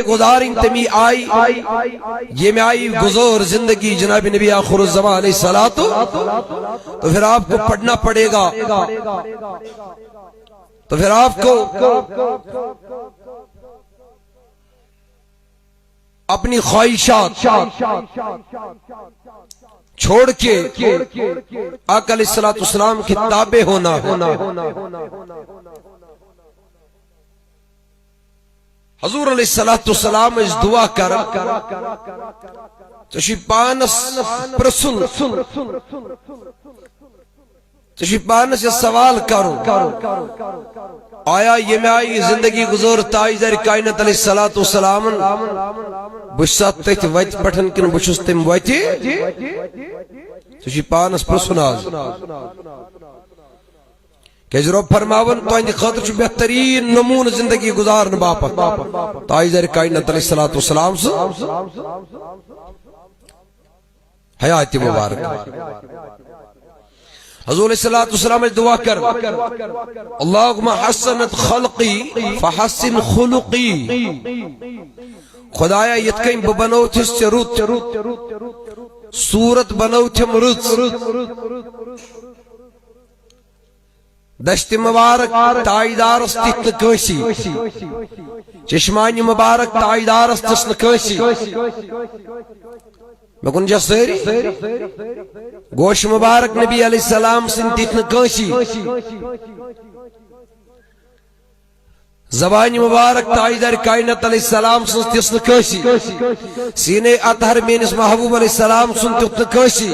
گزاریں تمی آئی یہ میں آئی گزور زندگی جناب نبی آخر الزمان علیہ الصلوۃ تو پھر آپ کو پڑھنا پڑے گا، تو پھر آپ کو اپنی خواہشات چھوڑ کے آقا علیہ الصلوۃ والسلام کی تابع ہونا ہے۔ حضور علیہ الصلوۃ والسلام اس دعا کر تشی پانس پرسن تشی پانس یہ سوال کرو آیا یہ میں آئی زندگی گزور تاجدار کائنات علیہ الصلوۃ والسلام بشات تیت ویت پٹھن کن بشس تم ویتی تشی پانس پرسن آز کہ رب فرماون تو اندی خاطر چھو بہترین نمون زندگی گزارن باپت تاجدار کائنات علیہ الصلوۃ والسلام سے حیات مبارک۔ حضور علیہ الصلوۃ والسلام دعا کر اللہم حسنت خلقی فحسن خلقی، خدایا یتکیں ببنو تھس چروت صورت بنو تھم رت، دشت مبارک تاجدار استثن کسی، چشمانی مبارک تاجدار استثن کسی، میں کن جا سری گوش مبارک نبی علیہ السلام سنتیتن کسی، زبانی مبارک تاجدار کائنات علیہ السلام سنتیتن کسی، سینے اطہر مینس محبوب علیہ السلام سنتیتن کسی،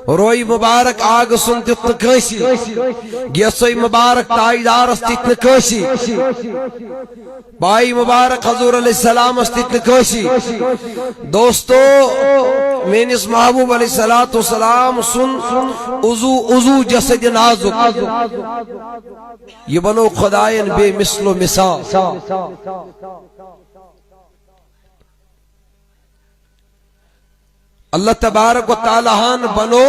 روئی مبارک آگ سنتیتن کسی، گیسوئی مبارک تاجدار استیتن کسی، بائی مبارک حضور علیہ السلام استیتن کسی۔ دوستو مینس محبوب علیہ السلام سن عضو جسد نازک یہ بنو خدائن بے مثل و مثال، اللہ تبارک و تعالیٰ بنو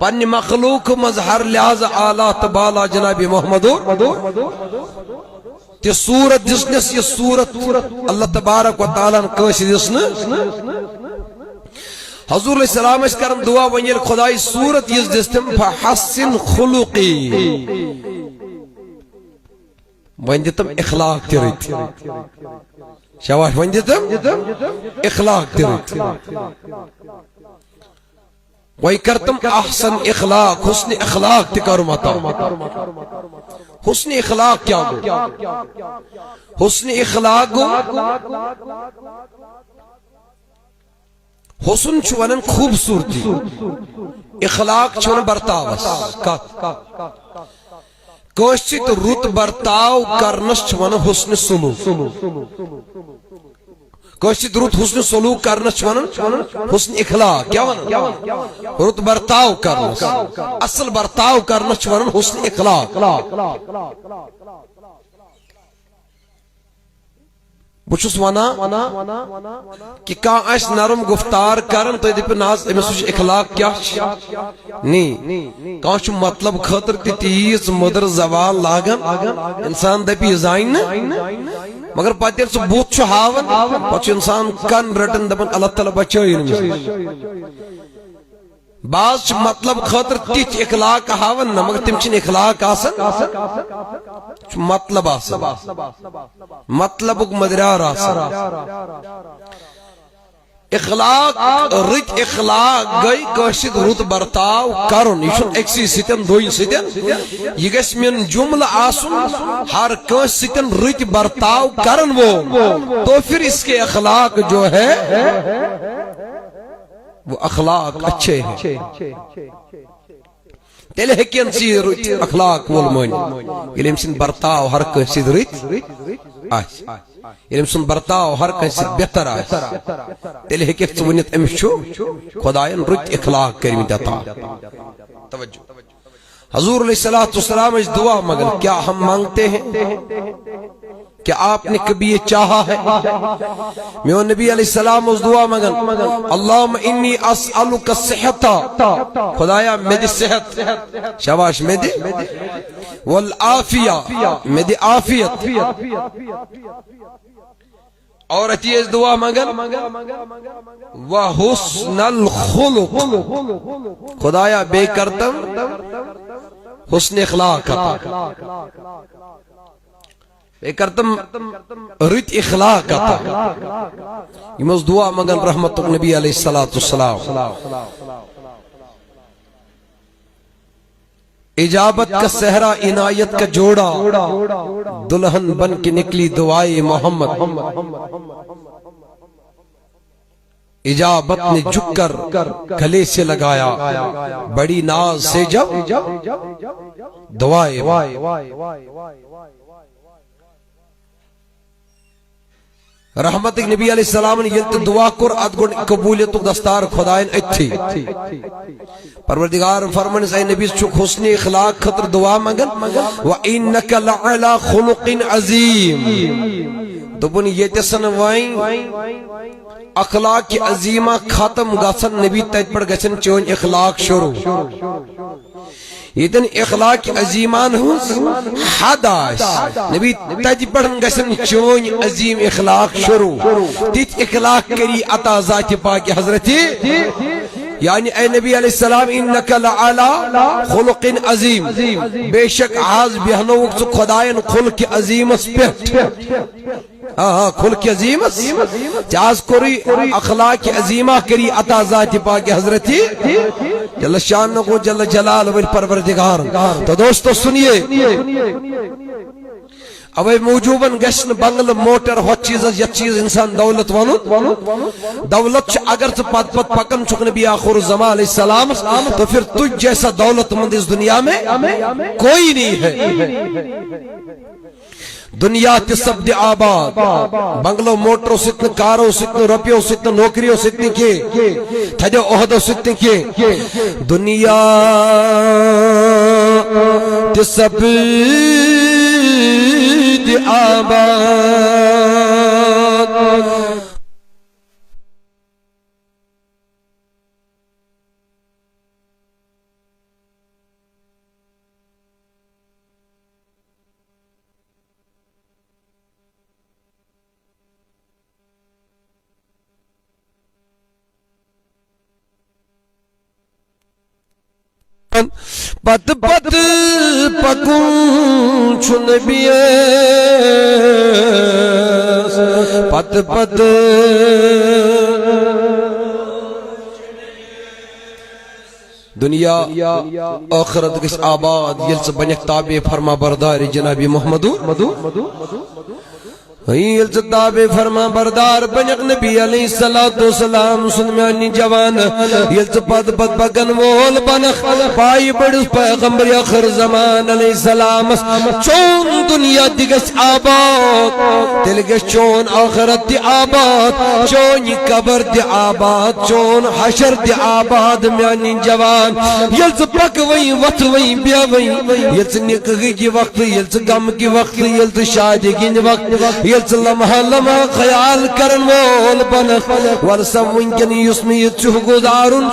پن مخلوق مظہر لحاظ آلہ تبالا جناب محمد تی صورت دسنس، یہ صورت اللہ تبارک و تعالیٰ کش دسنس۔ حضور علیہ السلام اس کرم دعا ونیل خدای صورت یہ دستم فحسن خلقی، وندتم اخلاق تیرت شواش، وندتم اخلاق تیرت وہی کرتم احسن اخلاق، حسن اخلاق تکرم عطا۔ حسن اخلاق کیا گو؟ حسن اخلاق گو حسن چونن خوبصورتی، اخلاق چون برتاوس کوشت رت برتاو کرنس چون حسن سلوک، کوشت رت حسن سلوک کرنس چون حسن اخلاق، کیا ون رت برتاو کرنس، اصل برتاو کرنس چون حسن اخلاق۔ بچس وانا کہ کان اس نرم گفتار کرن تو دپ ناز امس اخلاق کیا نہیں، کان چھ مطلب خاطر تیز مدر زوال لاگن انسان دپی زائن مگر پتر سو بوت چھ ہاون پچ انسان کن رٹن دپن اللہ تعالی بچائین، بعض مطلب خاطر تیت اخلاق ہاون مگر تم چھ اخلاق آسن مطلب آسن، مطلب مدرار آسن، اخلاق رت اخلاق گئی کشید رت برتاو کرن، یہ چھن اکسی ستن دوین ستن، یہ گس من جملہ آسن ہر کس ستن رت برتاو کرن وہ، تو پھر اس کے اخلاق جو ہے وہ اخلاق اچھے ہیں، تیلے ہکین سی رت اخلاق والمون علم سن برتاو ہر کسی رت آس، علم سن برتاو ہر کسی بہتر آس، تیلے ہکیت ونیت امشو خدایان رت اخلاق کرمی دتا۔ توجہ حضور علیہ السلام اس دعا مگر کیا ہم مانگتے ہیں؟ کہ آپ نے کبھی یہ چاہا ہے؟ میو نبی علیہ السلام اس دعا مگن اللہم انی اسألک الصحت، خدایا میری صحت، شاباش میری والعافیہ میں دی آفیت اور اتیز دعا مانگن وحسن الخلق خدایا بے کردم حسن اخلاق عطا بے کردم رت اخلاق عطا یہ مز دعا مانگن رحمت النبی علیہ السلام اجابت کا صحرا عنایت کا جوڑا دلہن بن کے نکلی دعائے محمد اجابت نے جھک کر گلے سے لگایا بڑی ناز سے جب دعائے رحمت نبی علیہ السلام نے یلت دعا کر ادگن قبولیت دستار خدائن اتھی پروردگار فرمان اے نبی چھ حسن اخلاق خطر دعا مانگن وَإِنَّكَ لَعَلَى خُلُقٍ عَظِيمٍ دبن یہ تسن وائیں اخلاق عظیمہ ختم گسن نبی تج پر گسن چون اخلاق شروع یہ اخلاق عظیمان حد آس نبی تج پر گسن چون عظیم اخلاق شروع تیت اخلاق کری عطا ذات پاک حضرت یعنی اے نبی علیہ السلام انکا لعلا خلق عظیم بے شک آز بہنوک تو خدایان خلق عظیم اس پیٹ خلق عظیم جاز کری اخلاق عظیمہ کری عطا ذات پاک حضرتی جل شان کو جل جلال والپروردگار تو دوستو سنیے اب موجوباً گشن بنگل موٹر ہو چیز یا چیز انسان دولت وانو دولت اگر تو پت پت پکن چک نبی آخر الزمان علیہ السلام تو پھر تجھ جیسا دولت مند اس دنیا میں کوئی نہیں ہے دنیا کے سب دی آباد بنگلو موٹروں سے اتنے کاروں سے اتنے روپیوں سے اتنے نوکریوں سے اتنے کیے تھجو عہدوں سے اتنے کیے دنیا کے سب دی آباد پت پت پکون چن بیس پت پت دنیا آخرت کس آباد یلس بنیک تابع فرما بردار جناب محمدو یلس تابع فرما بردار بنیک نبی علیہ السلام سنمیانی جوان یلس پت پت پکن وول بنخ پائی بڑس پیغمبر آخر زمان علیہ السلام چون دنیا دیگس آباد تلگس چون آخرت دی آباد چون قبر دی آباد چون حشر دی آباد میانی جوان یلس پک وئی وقت وئی بیا وئی یلس نکگی کی وقت یلس غم کی وقت یلس شادی کی وقت یلس لمحہ لمحہ خیال کرن وول بنخ ورسم ونکن یسمی چوہ گزارن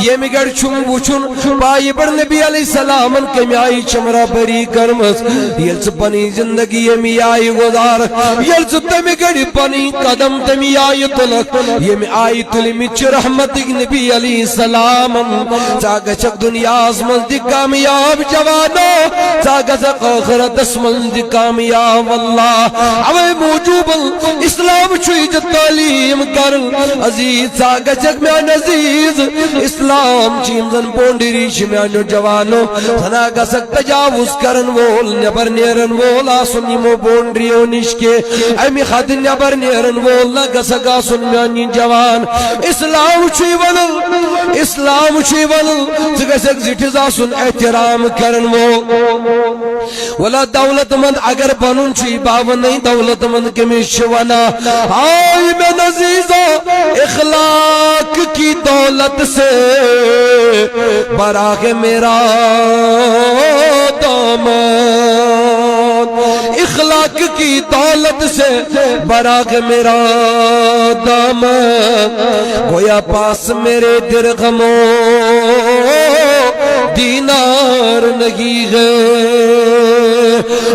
یہ مگر چھم وچن پائی بڑ نبی علیہ السلام کمی آئی چمرا بری کرمس یلس پنی زندگی یمی آئی گزار یلس تمی گڑی پنی قدم تمی آئی تلک یمی آئی تلمی چھ رحمت نبی علیہ السلام چاگا چک دنیا اسمن دی کامیاب جوانو چاگا چک آخرت اسمن دی کامیاب اللہ اوے موجوب اسلام چھوئی جو تعلیم کرن عزیز چاگا چک میں عزیز اسلام چیمزن پونڈی ریش میں جوانو تناگا سک تجاوز کرن وول نبر نیرن وول آسنی مو بونڈریو نشکے ایمی خد نبر نیرن وول نگا سکا سنمیانی جوان اسلام چھوئی ولل اسلام چھوئی ولل چگا سک زٹز آسن احترام کرن وول ولا دولت مند اگر بنن چھوئی باون نہیں دولت مند کمی شوانا آئی میں نزیزہ اخلاق کی دولت سے براغ میرا دامن اخلاق کی دولت سے براغ میرا دامن گویا پاس میرے درغموں دینار نہیں ہے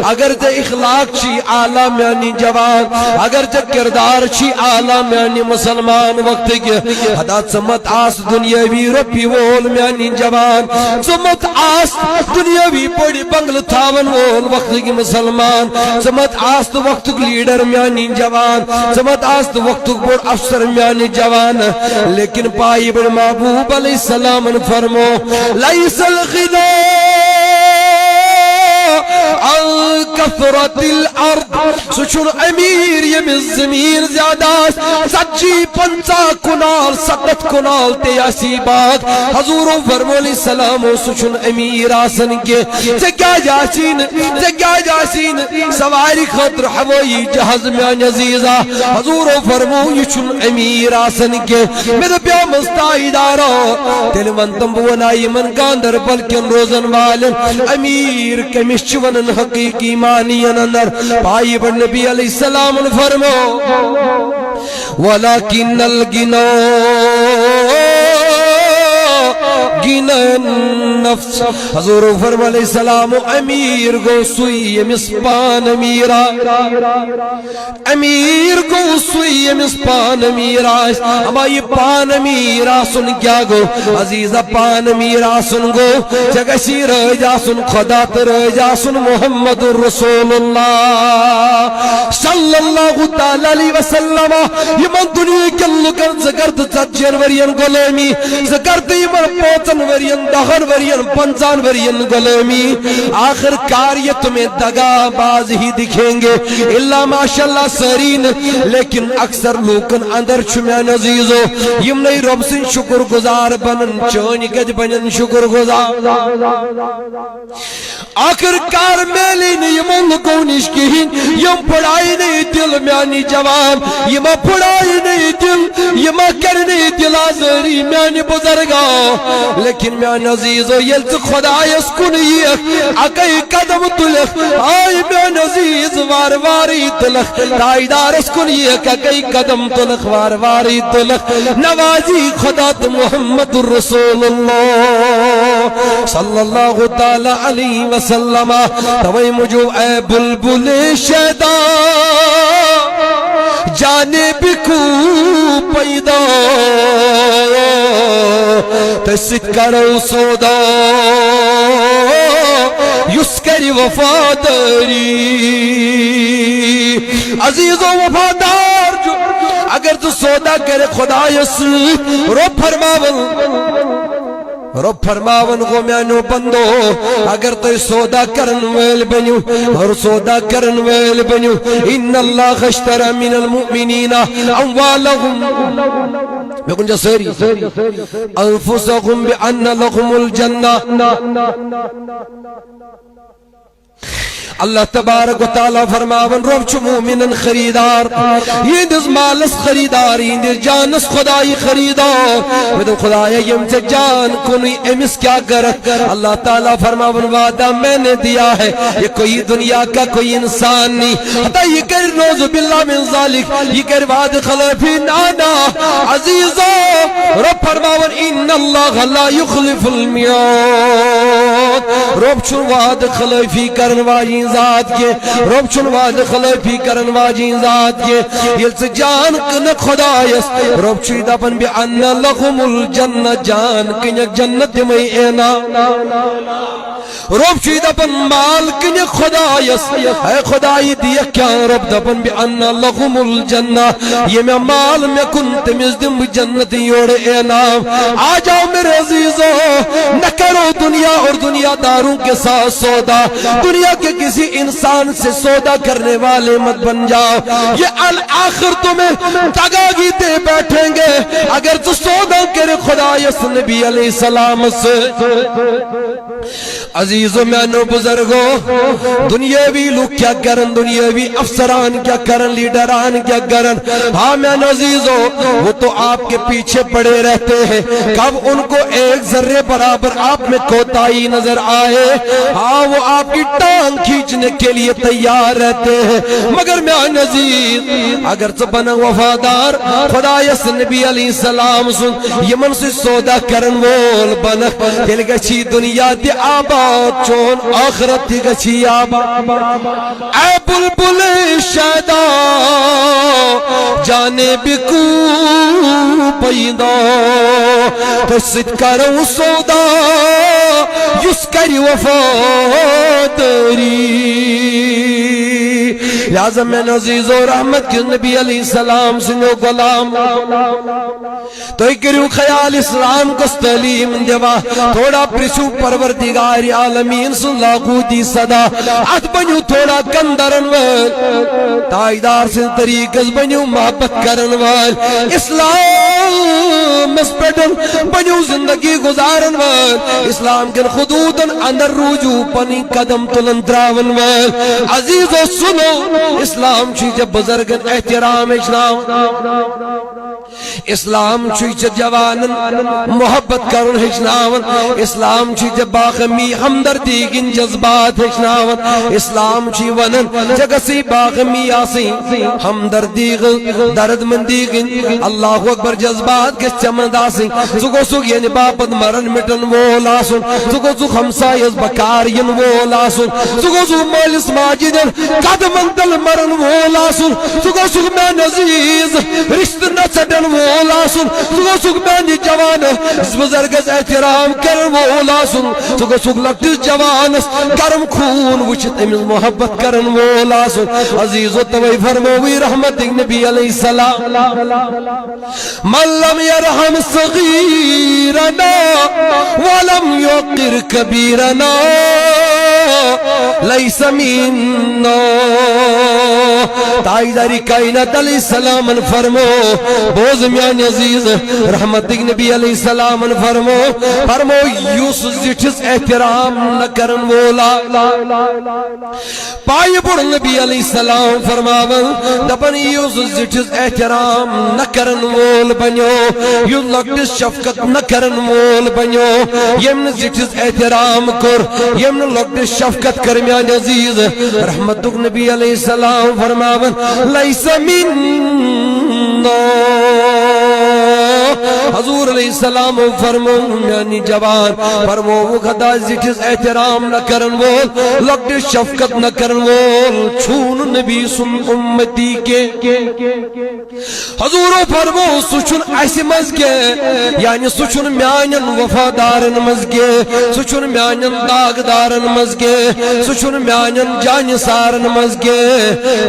اگرچہ اخلاق چی اعلیٰ میانی جوان اگرچہ کردار چی اعلیٰ میانی مسلمان وقت کے حدات سمت آس دنیاوی رپی وول میانی جوان سمت آس دنیاوی پڑی بنگل تھاون وول وقت کی مسلمان سمت آس وقت لیڈر میانی جوان سمت آس وقت بڑ افسر میانی جوان لیکن پائی بڑ محبوب علیہ السلام فرمو لیس الغنا عن کثرت الارض سچن امیر یم زمین زیادہ سچی 50 کنال 70 کنال تیاسی باغ حضور فرمو علیہ السلام سچن امیر آسن کے کیا جاسین سواری خطر ہوائی جہاز میں عزیزہ حضور فرمو یچن امیر آسن کے میرے پیا مستائی دارا تیل منتم بونائی من گاندر بلکن روزن والن امیر کمیش ونن حقیقی مانین اندر پائی بڑ نبی علیہ السلام فرمو ولیکن الگنو گنا النفس حضور فرمو علیہ السلام امیر گو سوئی مسپان امیرا امیر گو سوئی مسپان امیرا اما یہ پان امیرا سن کیا گو عزیزہ پان امیرا سن گو جگسی رجا سن خدا ترجا سن محمد رسول اللہ صلی اللہ تعالی علیہ وسلم یہ من دنیا کے لکر زگرد زجر ورین غلامی زگرد یمن پوچن ورین دہن ورین پنچان ورین غلامی آخر کار یہ تمہیں دگا باز ہی دکھیں گے اللہ ماشاءاللہ سرین لیکن اکثر لوکن اندر چھمیان عزیزو یم نئی رب سن شکر گزار بنن چونی گج بنن شکر گزار آخر کار میلی نہیں من کو نشکین یم پڑائی نہیں دل میانی جوان یم پڑائی نہیں دل یم کرنی دل آزری میانی بزرگا لیکن میان عزیزو یلت خدا یسکن یک اکی قدم تلخ آئی میان عزیز وارواری تلخ تائیدار اسکن یک اکی قدم تلخ وارواری تلخ نوازی خدا محمد رسول اللہ صلی اللہ تعالی علیہ وسلم توئی مجھو اے بلبل شیدا جانب کو پیدا تسد کرو سودا یسکری وفاداری عزیز و وفادار جو اگر تو سودا کرے خدا یس رو فرماون غمیانو بندو اگر تو سودا کرن ویل بنیو اور سودا کرن ویل بنیو ان اللہ اشترى من المؤمنین اموالهم میں کنجا سیری انفسهم بان لهم الجنہ اللہ تبارک و تعالی فرماون روب چو مومنن خریدار یہ دز مالس خریدار یہ دز جانس خدای خریدار میں خدای یم سے جان کنی امس کیا کرت اللہ تعالی فرماون وعدہ میں نے دیا ہے یہ کوئی دنیا کا کوئی انسان نہیں حتی یہ کر نوز باللہ من ذالک یہ کر وعد خلفی نانا عزیزا رب فرماون ان اللہ لا یخلف المیاد رب چو وعد خلفی کرن واجی ذات کے رب چن وعد خلفی کرن واجین ذات کے یلس جان کن خدایس رب چی دپن بی ان لهم الجنہ جان کنک جنت میں اینا رب چی دپن مال کنک خدایس اے خدای دیا کیا رب دپن بی ان لهم الجنہ یہ میں مال میں کنت مزدم جنت یوڑ اینا آ جاؤ میرے عزیزو نہ کرو دنیا اور دنیا داروں کے ساتھ سودا دنیا کے کسی انسان سے سودا کرنے والے مت بن جاؤ یہ الآخر تمہیں دگاگی دے بیٹھیں گے اگر تو سودا کرے خدا یس نبی علیہ السلام سے عزیز و مینو بزرگو دنیاوی لوگ کیا کرن دنیاوی افسران کیا کرن لیڈران کیا کرن ہاں مین عزیزو وہ تو آپ کے پیچھے پڑے رہتے ہیں کب ان کو ایک ذرے برابر آپ میں کوتاہی نظر آئے ہاں وہ آپ کی ٹانگ کھینچنے کے لیے تیار رہتے ہیں، مگر میان عزیز اگر تو بنا وفادار خدا یس نبی علیہ السلام سن یمن سے سودا کرن وول بنا تیل گچھی دنیا دی آباد چون آخرت دی گچھی آباد اے بلبل شیدا جانے بکو پیدا تو ست کرو سودا یس کری وفاداری لہذا میں عزیز و رحمت کے نبی علیہ السلام سنو غلام تو کرو خیال اسلام کو تعلیم دیوا تھوڑا پرسو پروردگار عالمین سن لاغو دی صدا ات بنیو تھوڑا کندرن وال تائیدار سے طریق بنیو محبت کرن وال اسلام اسپیٹن بنیو زندگی گزارن وال اسلام کے خدودن اندر رجوع پنی قدم تلن دراون وال عزیز و سنو اسلام چی جب بزرگن احترام اجناو اسلام چی جب جوانن محبت کرن اجناون اسلام چی جب باغمی ہمدردی گن جذبات اجناون اسلام چی ونن جگسی باغمی آسی ہمدردی گن درد مندی گن اللہ اکبر جذبات کے چمند آسی سگو سگ یعنی باپت مرن مٹن وہ لاسن سگو سگ ہمسائز بکار ین وہ لاسن سگو سگ مالس ماجدن قدمن دل مرن وہ لاسن سگو سگ میں نزیز رشت نچدن وہ لاسن سگو سگ میں جوان بزرگز احترام کرن وہ لاسن سگو سگ لکٹس جوانس کرم خون وچت امز محبت کرن وہ لاسن عزیز و توی فرموی رحمت نبی علیہ السلام من لم يرحم صغیرنا ولم يوقر کبیرنا لیس منا تائیداری کائنات علیہ السلام فرمو بوز میان عزیز رحمت نبی علیہ السلام فرمو یوسف زٹھس احترام نہ کرن وولا پائی بڑھ نبی علیہ السلام فرماون دپن یوسف زٹھس احترام نہ کرن وول بنیو یو لکٹس شفقت نہ کرن وول بنیو یمن زٹھس احترام کر یمن لکٹس شفقت کر میان عزیز رحمت نبی علیہ السلام فرماون لیس منا حضور علیہ السلام فرمو یعنی جوان فرمو وہ خدا زٹھس احترام نہ کرن وول لکٹس شفقت نہ کرن وول چھون نبی سن امتی کے حضور فرمو سچن ایسی مزگے یعنی سچن میانن وفادارن مزگے سچن میانن داغدارن مزگے سچن میانن جان سارن مزگے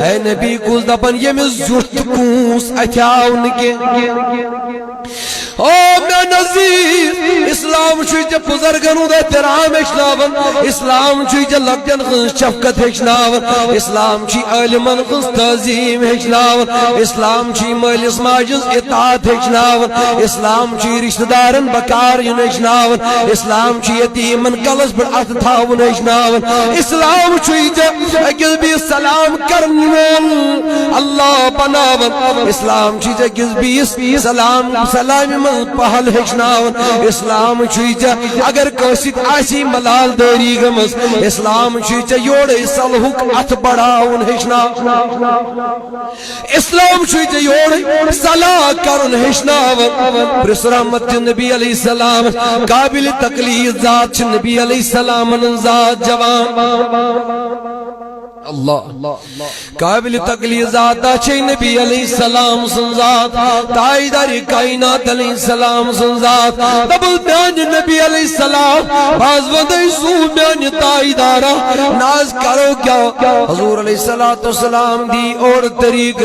اے نبی کل دپن یمز زرت کوس اتیاون کے او میں نزیر اسلام چوئی جا بزرگنو دا احترام اچناون اسلام چوئی جا لگجن خنس شفقت اچناون اسلام چوئی علمن خنس تعظیم اچناون اسلام چوئی مالس ماجز اطاعت اچناون اسلام چوئی رشتہ دارن بکار ین اچناون اسلام چوئی یتیمن کلس پر ات تھاون اچناون اسلام چوئی جا اگز بھی سلام کرنون اللہ بناون اسلام چوئی جا اگز بھی سلام من پہل ہچناون اسلام چویچا اگر کوسیت آسی ملال داری گمس اسلام چویچا یوڑے صلحک ات بڑاون ہچناون اسلام چویچا یوڑے صلاح کرن ہچناون پرس رحمت نبی علیہ السلام قابل تقلید ذات نبی علیہ السلام ذات جوان اللہ قابل تقلید ذات چھے نبی علیہ السلام سنزاد تائیداری کائنات علیہ السلام سنزاد دبل بیان نبی علیہ السلام باز ودائی سو بیان تائیدارا ناز کرو کیا حضور علیہ السلام دی اور طریق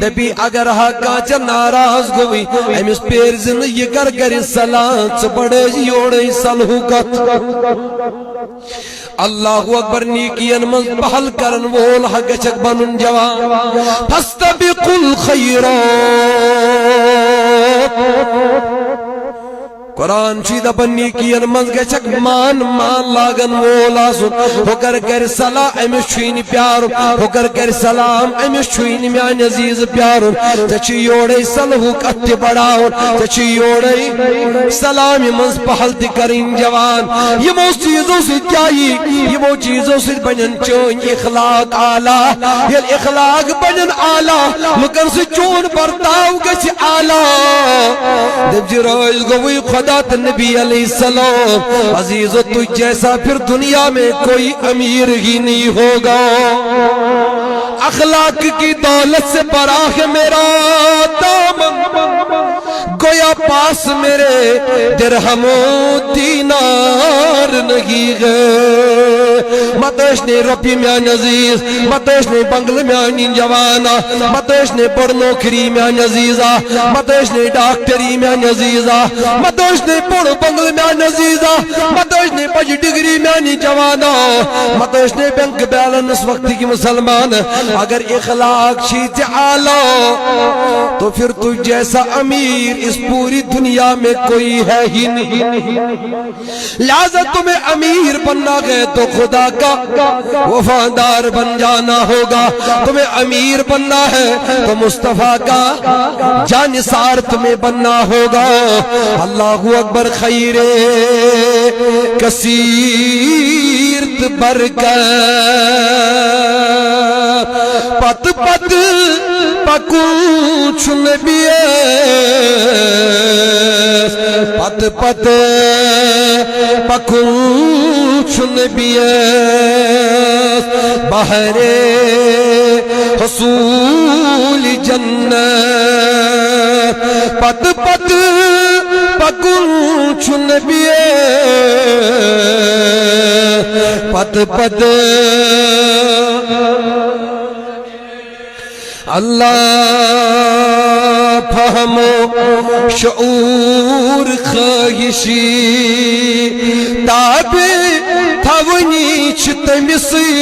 نبی اگر حقا چا ناراض گوئی امیس پیر زندگی کر کر صلاة چپڑے جیوڑے صلحکت اللہ اکبر نیکین مز پہل کرن وول حق چک بنن جوان فاستبقوا الخیرات قرآن چی دپن نیکین منز گچھک مان لاگن وول آسن ہوکر کر صلاح امس چھوین پیارن ہوکر کر سلام امس چھوین میان عزیز پیارن ژےٚ یورے صلحُک اتھ تہِ بڑاوُن ژےٚ یورے سلام منز پہل تہِ کرٕنۍ جوان یمو چیزو سۭتۍ کیاہ یی یمو چیزو سۭتۍ بنن چٲنۍ اخلاق اعلیٰ ییٚلہِ اخلاق بنن اعلیٰ لُکن سۭتۍ چون برتاو گژھِ اعلیٰ دپجہِ رٲضۍ گوٚوٕے خدا تہٕ نبی علیہ السلام عزیزو تجھ جیسا پھر دنیا میں کوئی امیر ہی نہیں ہوگا اخلاق کی دولت سے براہ میرا دامن گویا پاس میرے درہم و دینار نہیں ہے متشنے ربی میان عزیز متشنے بنگل میان جوانا متشنے بڑ نوکری میان عزیزہ متشنے ڈاکٹری میان عزیزہ متشنے بڑ بنگل میان عزیزہ متشنے بج ڈگری میان جوانا متشنے بینک بیلنس وقت کی مسلمان اگر اخلاق شیط اعلیٰ تو پھر تجھ جیسا امیر اس پوری دنیا میں کوئی ہے ہی نہیں لہذا تمہیں امیر بننا گئے تو خدا کا وفادار بن جانا ہوگا تمہیں امیر بننا ہے تو مصطفیٰ کا جانثار تمہیں بننا ہوگا اللہ اکبر خیر کثیر برکت پت پت پکوچ نبیس پت پت پکوچ نبیس بہر حصول جنت پت پت پکوچ نبیس پت پت اللہ فہم و شعور خواہشی تابع تھونی چھتمسی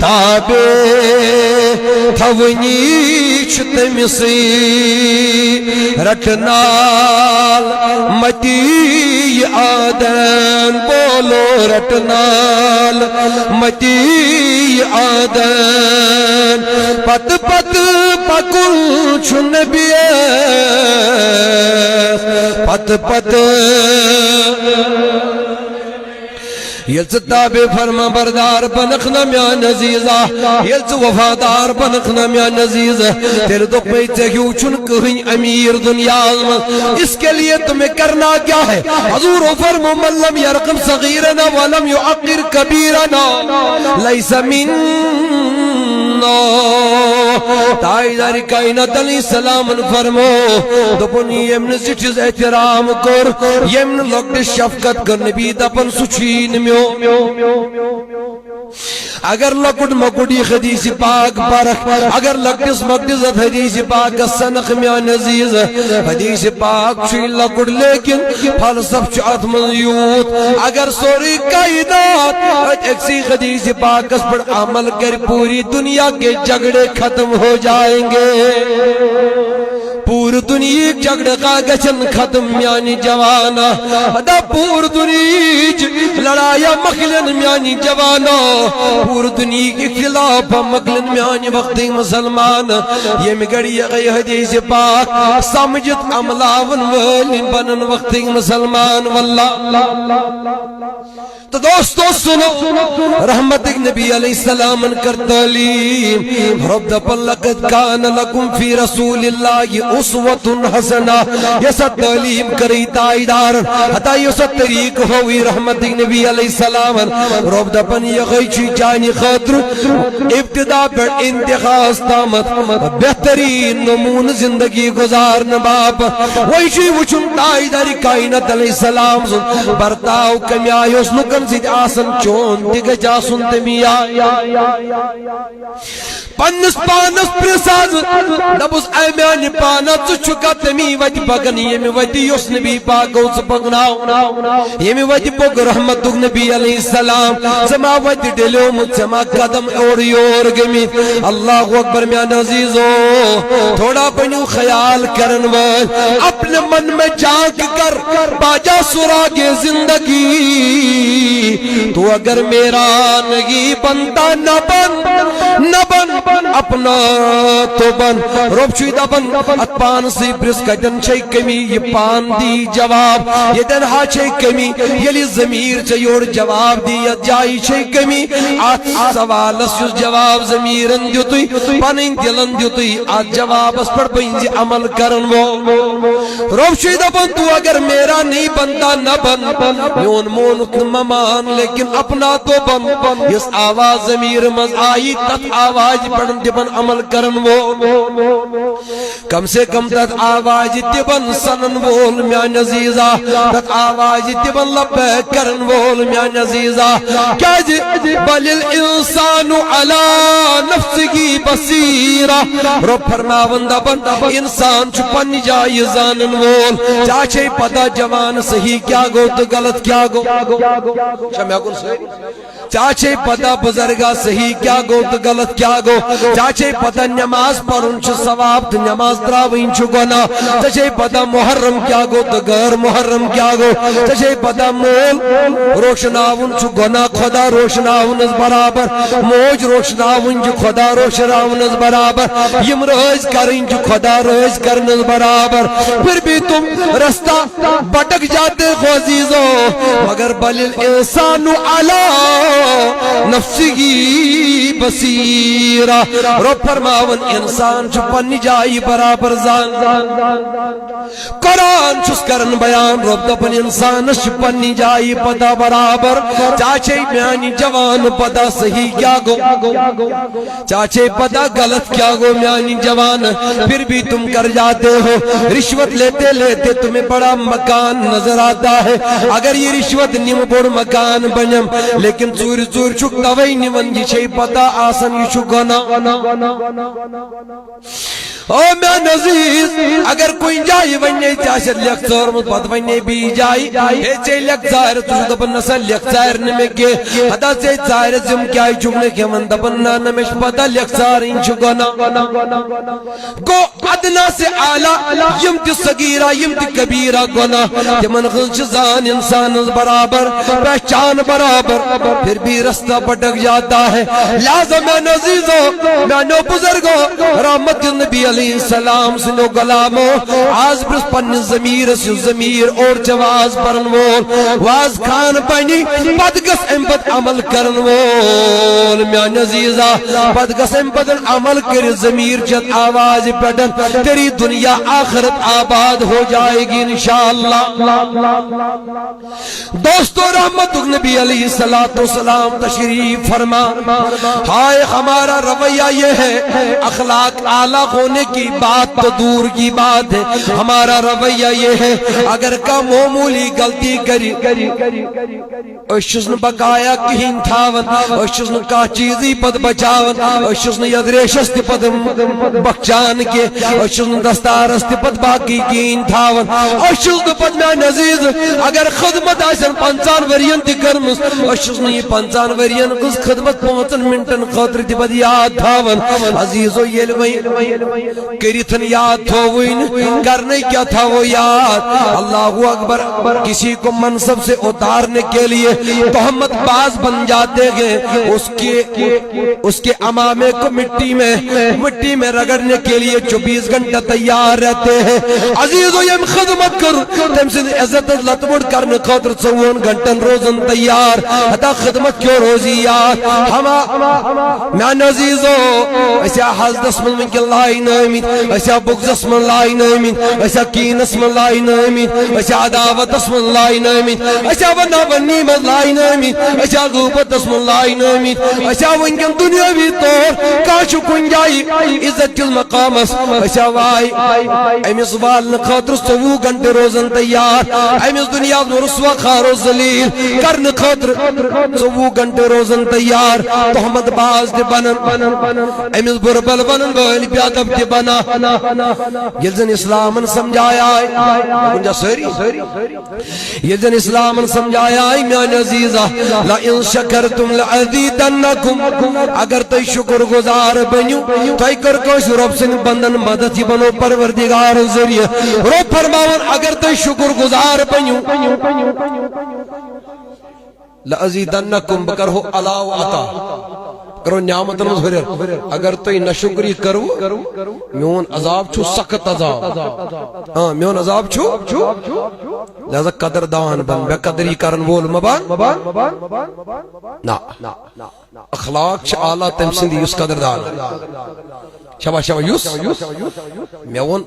تابع تھونی چھتمسی رٹنال متی آدن بولو رٹنال متی آدن پت پت پکل چھن بیس پت پت یلچ تابع فرما بردار بنخنا میان عزیزہ یلچ وفادار بنخنا میان عزیزہ تیرے دکھ میں چاہیو چن کہیں امیر دنیا اس کے لیے تمہیں کرنا کیا ہے حضور فرمو من لم یرقم صغیرنا ولم یعقر کبیرنا لیس من تائیدار کائنات علیہ السلام فرمو دپن یمن سچیز احترام کر یمن لکت شفقت کر نبی دپن سچین میو اگر لکٹ مکٹی حدیث پاک برخ اگر لکٹس مقدس حدیث پاک سنخ میان عزیز حدیث پاک چی لکٹ لیکن فلسف چاہت من یوت اگر سوری کائنات ایکسی حدیث پاک اس پر عمل کر پوری دنیا کے جھگڑے ختم ہو جائیں گے پور دنیا جھگڑے کا گچن ختم میانی جوانا دا پور دنیا لڑایا مخلن میانی جوانا پور دنیا کی خلاف مخلن میانی وقت مسلمان یہ مگڑی غی حدیث پاک سمجھت عملاون والن بنن وقت مسلمان واللہ تو دوستو سنو رحمت نبی علیہ السلام کر تعلیم رب دپن لقد کان لکم فی رسول اللہ اسوۃ حسنہ یہ سب تعلیم کری تائیدار حتی یہ سب طریق ہوئی رحمت نبی علیہ السلام رب دپن یہ غیچی جانی خاطر ابتدا پر انتخاص تامت بہترین نمون زندگی گزارن باپ ویچی وچن تائیداری کائنات علیہ السلام برتاو کمی آئیوس نکن زید آسن چون دیگا جاسن تمیا پنس پانس پرساز دبس اے میانی پانا چکا تمی وجہ پکن یمی وجہ یوس نبی پاک اس پکناو یمی وجہ پک رحمت نبی علیہ السلام سما وجہ ڈلیو مجھما قدم اور یور گمی اللہ اکبر میان عزیزو تھوڑا بنیو خیال کرن ول اپنے من میں جھانک کر باجا سراغ زندگی تو اگر میرا نہیں بنتا نہ بن اپنا تو بن رب چوی دبن ات پان سی برس کدن چھے کمی یہ پان دی جواب یہ دنہا چھے کمی یلی ضمیر چیور جواب دی جائی چھے کمی آت سوال اس جواب ضمیرن دیتوی پانین دلن دیتوی آت جواب اس پر بینزی عمل کرن وہ رب چوی دبن تو اگر میرا نہیں بنتا نہ بن میون مون اتن مان لیکن اپنا تو بن اس آواز ضمیر مز آئی تت آواز پڑھن دبن عمل کرن وہ کم سے کم تت آواز دبن سنن وول میان عزیزہ تت آواز دبن لبیک کرن وول میان عزیزہ کیا جی بل الانسان علی نفسگی بصیرہ رب فرماون دبن انسان چھپن جائی زانن وول چاچے پتا جوان صحیح کیا گو تو غلط کیا گو شمیہ کن صحیح چاچے پتا بزرگا صحیح کیا گو تو غلط کیا گو چاچے پتا نماز پڑھن چھ ثواب تو نماز تراوین چھ گناہ چاچے پتا محرم کیا گو تو غیر محرم کیا گو چاچے پتا مول روشناون چھ گناہ خدا روشناون اس برابر موج روشناون چھ خدا روشناون اس برابر یم رہز کریں چھ خدا رہز کرن اس برابر پھر بھی تم رستہ بٹک جاتے خو عزیزو مگر بل الانسان علی نفسگی بصیرہ رب فرماون انسان چھپنی جائی برابر زان قرآن چھس کرن بیان رب دپن انسان چھپنی جائی پتا برابر چاچے میانی جوان پتا صحیح کیا گو چاچے پتا غلط کیا گو میانی جوان پھر بھی تم کر جاتے ہو رشوت لیتے لیتے تمہیں بڑا مکان نظر آتا ہے اگر یہ رشوت نیم بڑ مکان بنم لیکن چور چور چھک دوئی نیون یہ چھے پتا آسن یہ چھک گنا او میں نزیز اگر کوئی جائی ونی چاشر لیک چورمت پت ونی بھی جائی ہے چے لیک ظاہر تجھ دبن نسل لیک ظاہر نمکے حدا سے ظاہر زم کیائی چھکنے کے من دبن نمش پتا لیک ظاہر ان چھکنا گو ادنا سے آلہ یم تی صغیرہ یم تی کبیرہ گنا کہ من غلچ زان انسان برابر پہچان برابر پھر بھی رستہ پٹک جاتا ہے لازم میں نزیزو میں نو بزرگو رحمت نبی علیہ السلام سنو غلامو آز برس پن ضمیر سو ضمیر اور جواز پرن وول واز خان پنی بدگس امپت عمل کرن وول میان عزیزہ بدگس امپت عمل کر ضمیر چت آواز پڑھن تیری دنیا آخرت آباد ہو جائے گی انشاءاللہ دوستو رحمت نبی علیہ السلام تشریف فرما ہائے ہمارا رویہ یہ ہے اخلاق اعلیٰ ہونے کی بات تو دور کی بات ہے ہمارا رویہ یہ ہے اگر کا معمولی غلطی کری اشن بقایا کہیں تھاون اشن کا چیزی پد بچاون اشن یدریشس تی پد بخچان کے اشن دستارس تی پد باقی کہیں تھاون اشن پد میں نزیز اگر خدمت آسن 50 ورین تی کرمس اشن یہ 50 ورین کس خدمت 5 منٹن خاطر تی پد یاد تھاون عزیزو یلوین کریتن یاد تھوین کرنے کیا تھا وہ یاد اللہ اکبر کسی کو منصب سے اتارنے کے لیے تہمت باز بن جاتے ہیں اس کے امامے کو مٹی میں رگڑنے کے لیے 24 گھنٹہ تیار رہتے ہیں عزیزو یم خدمت کر تم سے عزت لطمڑ کرنے خاطر 54 گھنٹن روزن تیار حتا خدمت کیوں روزی یاد ہما میں عزیزو ایسا حضرت من کے لائن آمین اسا بغضس من لائن آمین اسا کینس من لائن آمین اسا عداوتس من لائن آمین اسا ونا ونی من لائن آمین اسا غیبتس من لائن آمین اسا ونکن دنیاوی طور کاشو کن جائی عزت المقامس اسا وائی امس والن خاطر 24 گھنٹے روزن تیار امس دنیا رسوا خار و ذلیل کرن خاطر 24 گھنٹے روزن تیار تہمت باز دے بنن امس بربل بنن ولی بیادب دے بنا یلزن اسلامن سمجھایا ہے سری یلزن اسلامن سمجھایا ہے میان عزیزہ لئن شکرتم لعزیدنکم اگر تی شکر گزار بنیو تی کرکوش رب سن بندن مدد ہی بنو پروردگار ذریعہ رب فرماون اگر تی شکر گزار بنیو لعزیدنکم بکرہو علاو عطا کرو نعمت مظہر اگر تو نشکری کرو میون عذاب چھو سخت عذاب میون عذاب چھو لہذا قدر دان بن بے قدری کرن وول مبان نا اخلاق چھ اعلیٰ تمسندی یس قدر دان شبا شبا یس میون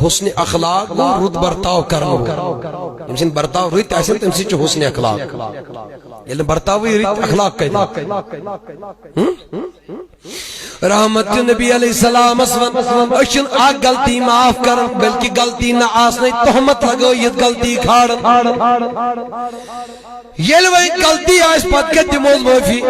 حسن اخلاق رد برتاو کرن تمسند برتاو رت ایسے تمسی چھ حسن اخلاق یل برتاوی رت اخلاق کہتے رحمت نبی علیہ السلام اسون اشن آگ غلطی معاف کرن بلکہ غلطی نہ آسنے تہمت لگو یہ غلطی کھاڑن یل وہی غلطی آس پت کے دموز معافی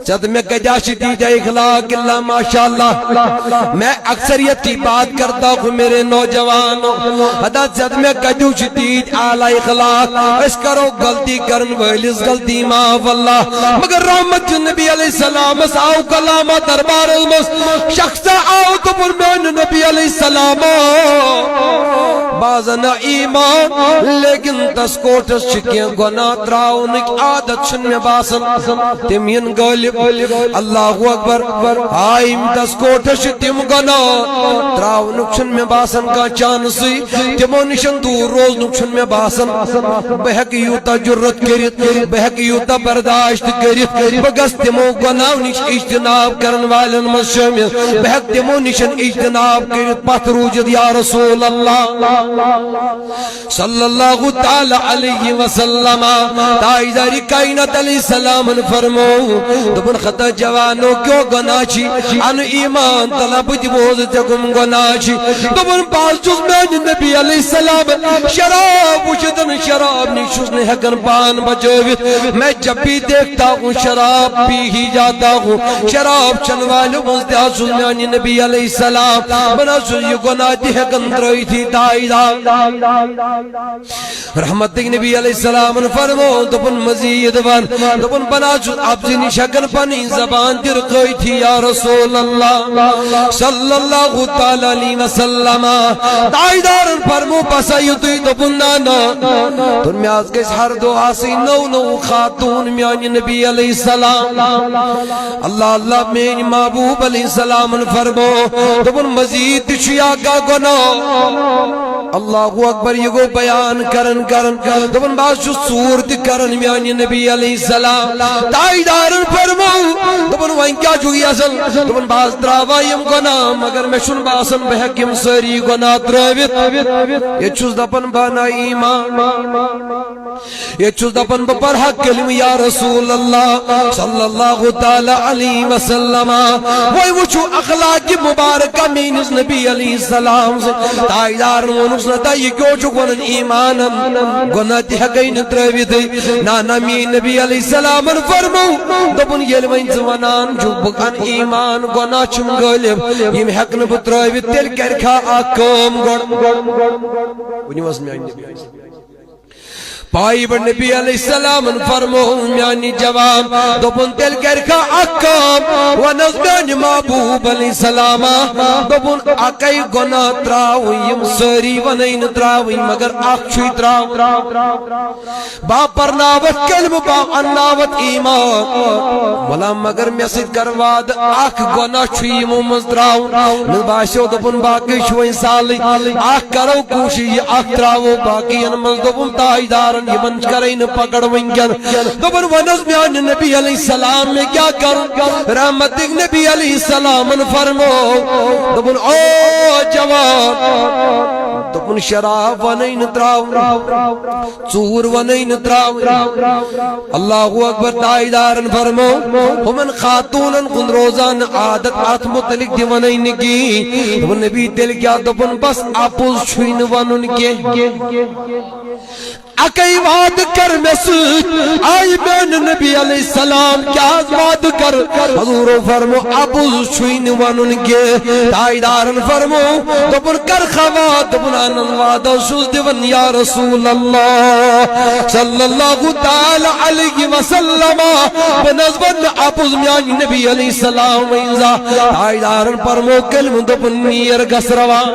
جد میں کجاشی دی جائے اخلاق اللہ ماشاءاللہ میں اکثریت کی بات کرتا ہوں میرے نوجوانوں حدد جد میں کجوشی دی اعلی اخلاق اس کرو غلطی کرن ویلیس غلطی معاف اللہ مگر رحمت نبی علیہ السلام اس آؤ کلامہ دربار المس شخص آؤ تو پر میں نبی علیہ السلام بازن ایمان لیکن تسکوٹس چکیں گناہ تراؤنک عادت چھن میں باسن تمین غالب اللہ اکبر آئیم تسکوٹس تم گناہ تراؤنک چھن میں باسن کا چانسی تمو نشن دور روزنک چھن میں باسن بہک یوتا جرت کرت بہک یوتا برداشت کرت بگس تمو گناہ نش اجتناب کرن والن مشامل بہک تمو نشن اجتناب کرت پت روجد یا رسول اللہ صلی اللہ تعالی علیہ وسلم تائیداری کائنات علیہ السلام فرمو دبن خطا جوانو کیوں گناہ چی ان ایمان طلب دیبوز تکم گناہ چی دبن پاس جز میں نبی علیہ السلام شراب وشدن شراب نیشوز نے حقن پان بجویت میں جب بھی دیکھتا ہوں شراب پی ہی جاتا ہوں شراب چنوالو مزدہ سلمانی نبی علیہ السلام بنا سل یہ گناہ دی حقن دروئی تھی تائیدار رحمت نبی علیہ السلام فرمو دبن مزید بن دبن بنا چود ابزنی شکن پنی زبان در کوئی تھی یا رسول اللہ صلی اللہ تعالی علیہ وسلم تائیدار فرمو پسیدی دبن نانا دن میں آز گئس ہر دو آسی نو خاتون میانی نبی علیہ السلام اللہ اللہ میں محبوب علیہ السلام فرمو دبن مزید شیعہ کا گناہ اللہ اکبر یہ گو بیان کرن دبن باشو صورت کرن میانی نبی علیہ السلام تائیدارن فرمو دبن وائن کیا جوئی اصل دبن باز دراوائیم گناہ مگر میں شن باسن بحکم سری گناہ دراویت یہ چوز دپن بانا ایمان یہ چوز دپن بپر حق کلم یا رسول اللہ صلی اللہ تعالی علیہ وسلم وہی وچو اخلاق مبارکہ مینز نبی علیہ السلام سے تائیدارن ونسنتا یہ کیوں چو گنن ایمانن گناہ تی حقین تروی دی نانا می نبی علیہ السلام فرمو دبن یلوین زمانان جو بکن ایمان گناہ چم غالب یم حقن بتروی تل کرکھا آکام ونی وزن میں نبی علیہ السلام پائی بڑھ نبی علیہ السلام فرمو میانی جواب دبن تل کرکھا آکام ونزبین محبوب علیہ السلام دبن آکای گناہ تراوی یم سری ونین تراوی مگر آکھ چھوئی تراو با پرناوت کلم با اناوت ایمان ولا مگر میسید کرواد آکھ گناہ چھوئی ممز تراو مل باشو دبن باقی چھوئی سالی آکھ کرو کوشی آکھ تراو باقی انمز دبن تائیدار میدان یمن کرین پکڑ ونکن دبن ونس میان نبی علیہ السلام میں کیا کر رحمت نبی علیہ السلام فرمو دبن او جوان دبن شراب ونین تراو چور ونین تراو اللہ اکبر تائیدارن فرمو ہمن خاتونن کن روزان عادت آت متعلق دی ونین کی دبن نبی دل کیا دبن بس آپوز چھوین ونن کے اکی وعد کر میں سوچ آئی بین نبی علیہ السلام کیا وعد کر حضور فرمو ابو چھوین ونن کے تائیدارن فرمو دبن کر خواد دبن آنن وعد سوز دیون یا رسول اللہ صلی اللہ تعالی علیہ وسلم بنظبن ابو زمیان نبی علیہ السلام وینزا تائیدارن فرمو کلم دبن میر گس روان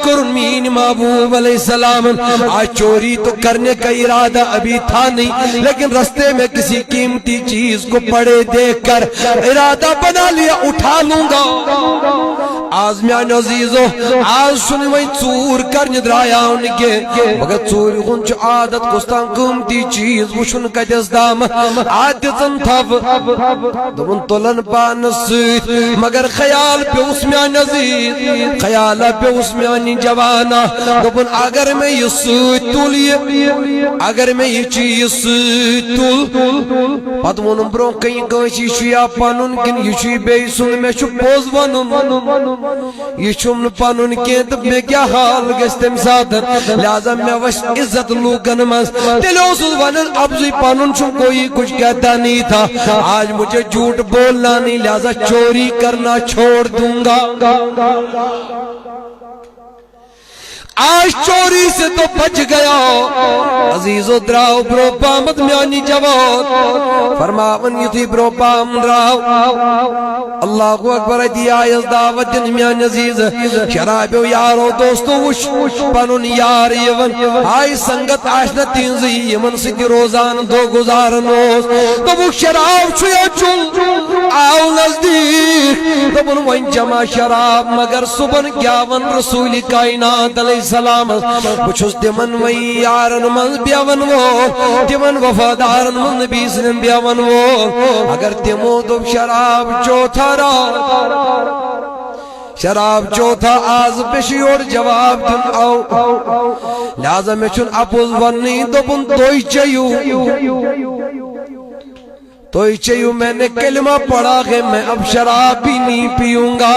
کرن مین محبوب علیہ السلام آج چوری تو کرنے کا ارادہ ابھی تھا نہیں لیکن رستے میں کسی قیمتی چیز کو پڑے دیکھ کر ارادہ بنا لیا اٹھا لوں گا آج میان عزیزو آج سنوئی چور کرنے درایا ان کے مگر چوری خونچ عادت کستان قیمتی چیز وشن کا جزدام عادتن تھب دبن تولن پانس مگر خیال پہ اس میان عزیز خیال پہ اس میانی جوانا دبن اگر میں یہ سوت تولیے اگر میں یہ چیز سوت تول پت ونم برو کئی گوشی شیا پانون کن یہ چی بے سن میں چو پوز ونم یہ چم پانون کے تب میں کیا حال گستم ساتھ لہذا میں وش عزت لوگن مز دلو سن ونن ابزی پانون چم کوئی کچھ کہتا نہیں تھا آج مجھے جھوٹ بولنا نہیں لہذا چوری کرنا چھوڑ دوں گا آج چوری سے تو بچ گیا عزیزو دراو برو پامد میانی جواد فرماون یتی برو پام دراو اللہ اکبر دی آیز دعوت جن میان عزیز شرابیو یارو دوستو وش پنن یار یون آئی سنگت آشنا تینزی یمن سکی روزان دو گزارنوز تو وہ شراب چھویا چون آو نزدیک تو بن وین جمع شراب مگر سبن گیاون رسول کائنات علیہ السلام بچھس دیمن وی یارن من بیاون وہ دیمن وفادارن من نبی سلم بیاون وہ اگر دیمو دو شراب چوتھا را شراب چوتھا آز پیشی اور جواب دن آو لہذا میں چون اپوز ونی دو بن دوئی چیو میں نے کلمہ پڑھا ہے میں اب شراب بھی نہیں پیوں گا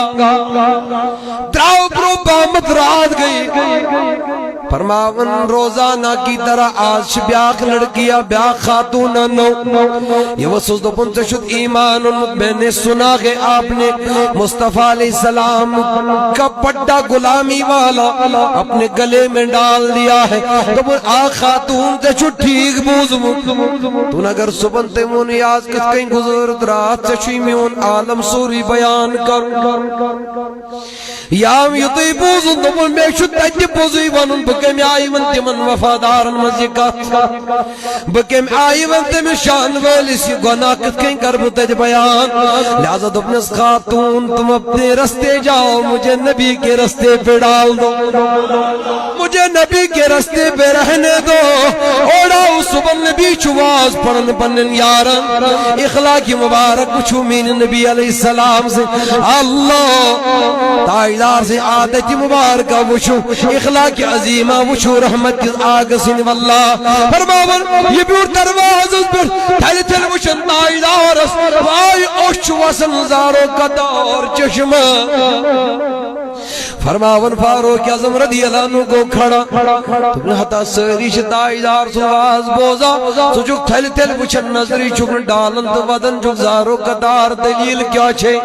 دراو برو بامت رات گئی فرماون روزانہ کی طرح آج بیاق لڑکیا بیاق خاتون نو یہ وسوس دو پنچ شد ایمان میں نے سنا ہے آپ نے مصطفیٰ علیہ السلام کا پٹا غلامی والا اپنے گلے میں ڈال دیا ہے تو وہ آ خاتون تے چھو ٹھیک بوزمو تو اگر صبح تے منیاز کت کہیں گزرد رات سے چھوئی میں ان عالم سوری بیان کر یام یتی بوزن تو میں چھو تجی بوزی ونن بکم آئی من تمن وفادارن مزیقات بکم آئی من تم شان ویلی سی گناہ کت کہیں کرب تج بیان لہذا دبنس خاتون تم اپنے رستے جاؤ مجھے نبی کے رستے پہ ڈال دو مجھے نبی کے رستے پہ رہنے دو اوڑاؤ صبح نبی چواز پڑھن پنن یارن اخلاقی مبارک پچھو مین نبی علیہ السلام سے اللہ تائیدار سے عادت مبارکہ وچھو اخلاقی عظیمہ وچھو رحمت آگ سن واللہ فرماون یہ بیور درواز پر تھل تھل وچھن تائیدار وائی اوش وسن زارو قدار چشمہ فرماون فاروق اعظم رضی اللہ عنہ کو کھڑا تم نے حتا سریش تائیدار سواز بوزا تو جو تھل تھل وچھن نظری چکن ڈالن تو ودن جو زارو قدار دلیل کیا چھے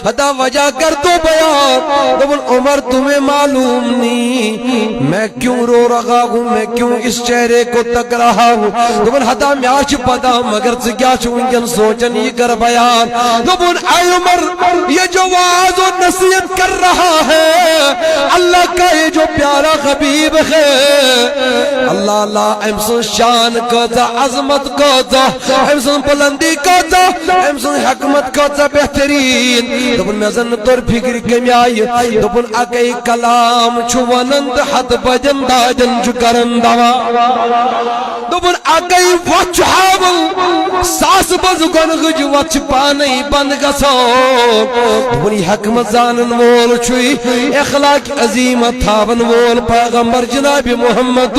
حتا وجہ کر تو بیان تو عمر تمہیں معلوم نہیں میں کیوں رو رہا ہوں میں کیوں اس چہرے کو تک رہا ہوں تو حتا میاش پتا مگر سے کیا چھو انجن سوچن یہ کر بیان تو اے عمر یہ جو واز جو نصیحت کر رہا ہے اللہ کا یہ جو پیارا حبیب ہے اللہ اللہ امسن شان کتا عظمت کتا امسن بلندی کتا امسن حکمت کتا بہترین دبن مزن طور فکر کمی آئی دبن اکی کلام چھو ونند حد بجن داجن چھو کرن دوا دبن اکی وچ حاول ساس بزگن گج وچ پانی بند گسو دبن حکمت زانن وول چھوئی اخلاق عظیمت تھاون وول پیغمبر جناب محمد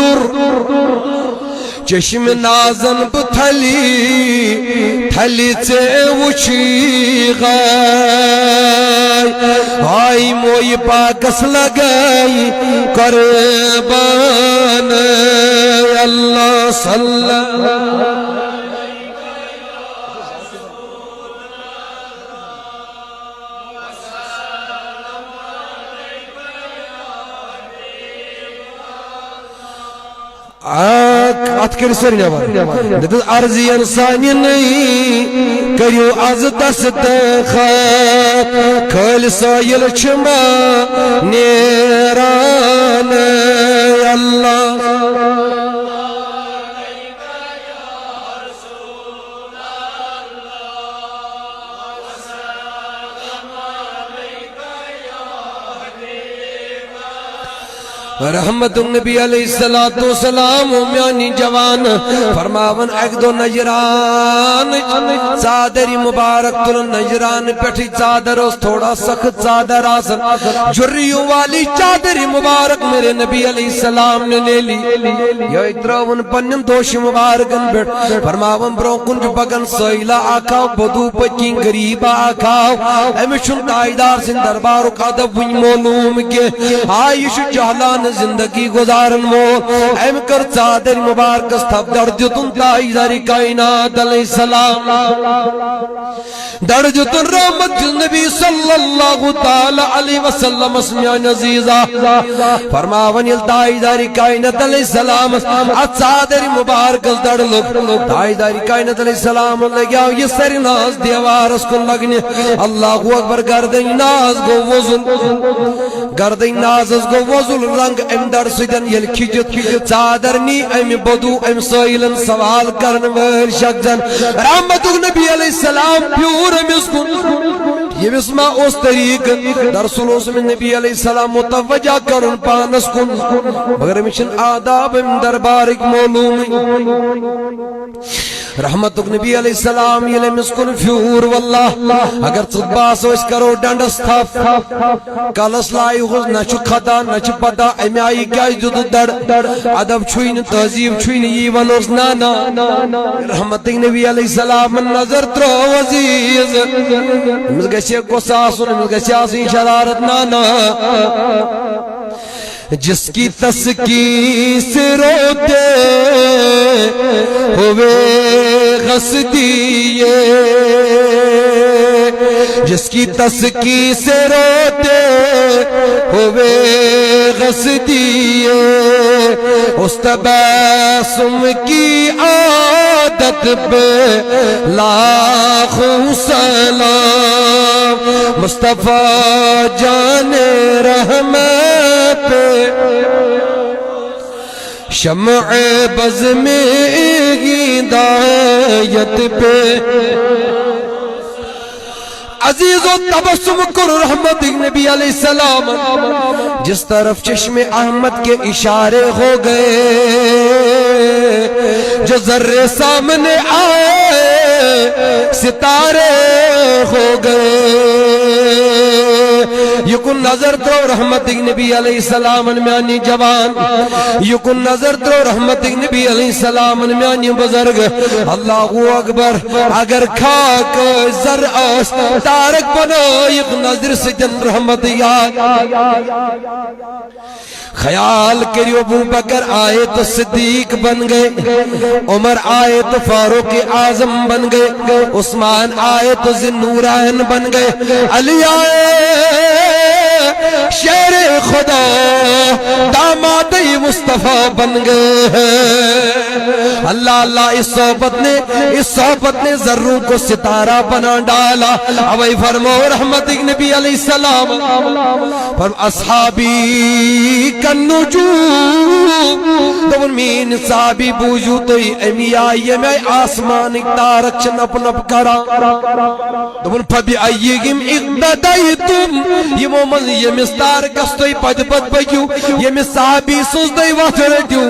چشم نازن بتھلی تھلی تے وچھی غائی آئی موئی پاکس لگائی قربان اللہ صلی اللہ ات کر سر نبر دت عرضی انسانی نہیں کریو از دست خط کھل سایل چھما نیران اللہ رحمت النبی علیہ السلام میانی جوان فرماون ایک دو نجران چادری مبارک تل نجران پیٹھی چادر اس تھوڑا سخت چادر آسن جریوں والی چادری مبارک میرے نبی علیہ السلام نے لے لی یا اتراون پنن دوش مبارکن بیٹ فرماون برو کنج بگن سویلا آکاو بدو پچین گریبا آکاو امیشن تائیدار سن دربارو قادب ون مولوم کے آئیش جہلان زندگی گزارن وہ ایم کر چادر مبارک استھب درجتن تائیداری کائنات علیہ السلام درجتن رحمت نبی صلی اللہ تعالی علیہ وسلم اسمیان عزیزہ فرماون یل تائیداری کائنات علیہ السلام چادر مبارک در لگ تائیداری کائنات علیہ السلام لگیا یہ سر ناز دیوار اس کو لگنے اللہ اکبر گردن ناز گو وزن گردن ناز گو وزن رنگ ام در سیدن یل کھجت چادر نی ام بدو ام سویلن سوال کرن ور شخصن رحمت نبی علیہ السلام پیور مسکن یہ بسما اس طریق در سلوس میں نبی علیہ السلام متوجہ کرن پانس کن مگر مشن آداب ام دربارک معلوم رحمت نبی علیہ السلام یہ مسکن فیور واللہ اگر صباس اس کرو ڈنڈس تھاف کالس لائی غز نچو خطا نچو پتا امی آئی کیا جدو در ادب چھوین تہذیب چھوین یہ ونوز نانا رحمت نبی علیہ السلام نظر ترو عزیز مز گشی کو ساسن مز گشی آسین شرارت نانا جس کی تسکی سے روتے ہوئے غصدیے جس کی تسکی سے روتے ہوئے غصدیے اس تباسم کی عادت پہ لاکھوں سلام مصطفیٰ جان رحمت پہ شمع بز میں ہدایت پہ عزیز و تبسم کر رحمت نبی علیہ السلام جس طرف چشم احمد کے اشارے ہو گئے جو ذرے سامنے آئے ستارے ہو گئے یکن نظر دو رحمت نبی علیہ السلام میانی جوان یکن نظر دو رحمت نبی علیہ السلام میانی بزرگ اللہ اکبر اگر کھاک زر آس تارک بنا یک نظر سجن رحمت یاد خیال کریو ابو بکر آئے تو صدیق بن گئے عمر آئے تو فاروق اعظم بن گئے عثمان آئے تو ذی النورین بن گئے علی آئے شیر خدا داماد مصطفیٰ بن گئے ہیں۔ اللہ اللہ اس صحبت نے ذروں کو ستارہ بنا ڈالا۔ اوئی فرمو رحمت نبی علیہ السلام فرم اصحابی کنجوم دون مین صحابی بوجو توی امی آئی میں آسمان اکتارک چنپ نپ کرا دون فبی ایگم اقتدائیتم یمو من یمستار کستوی پد پد بگیو یم صحابی سوزدائی وطردیو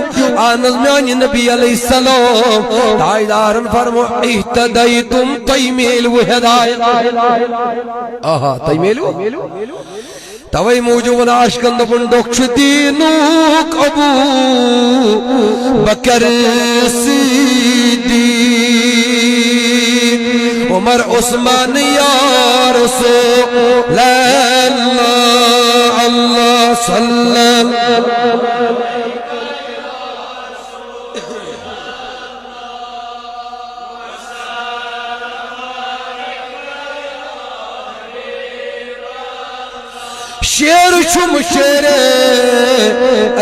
آنز میانی نبی علیہ السلام تائیدارن فرمو احتدائیتم توی میلو ہدایت آہا توی میلو توی موجود عاشقند بندق دینوک ابو بکر صدیق عمر عثمان یا رسول اللہ اللہ صلی اللہ شیر شم شیر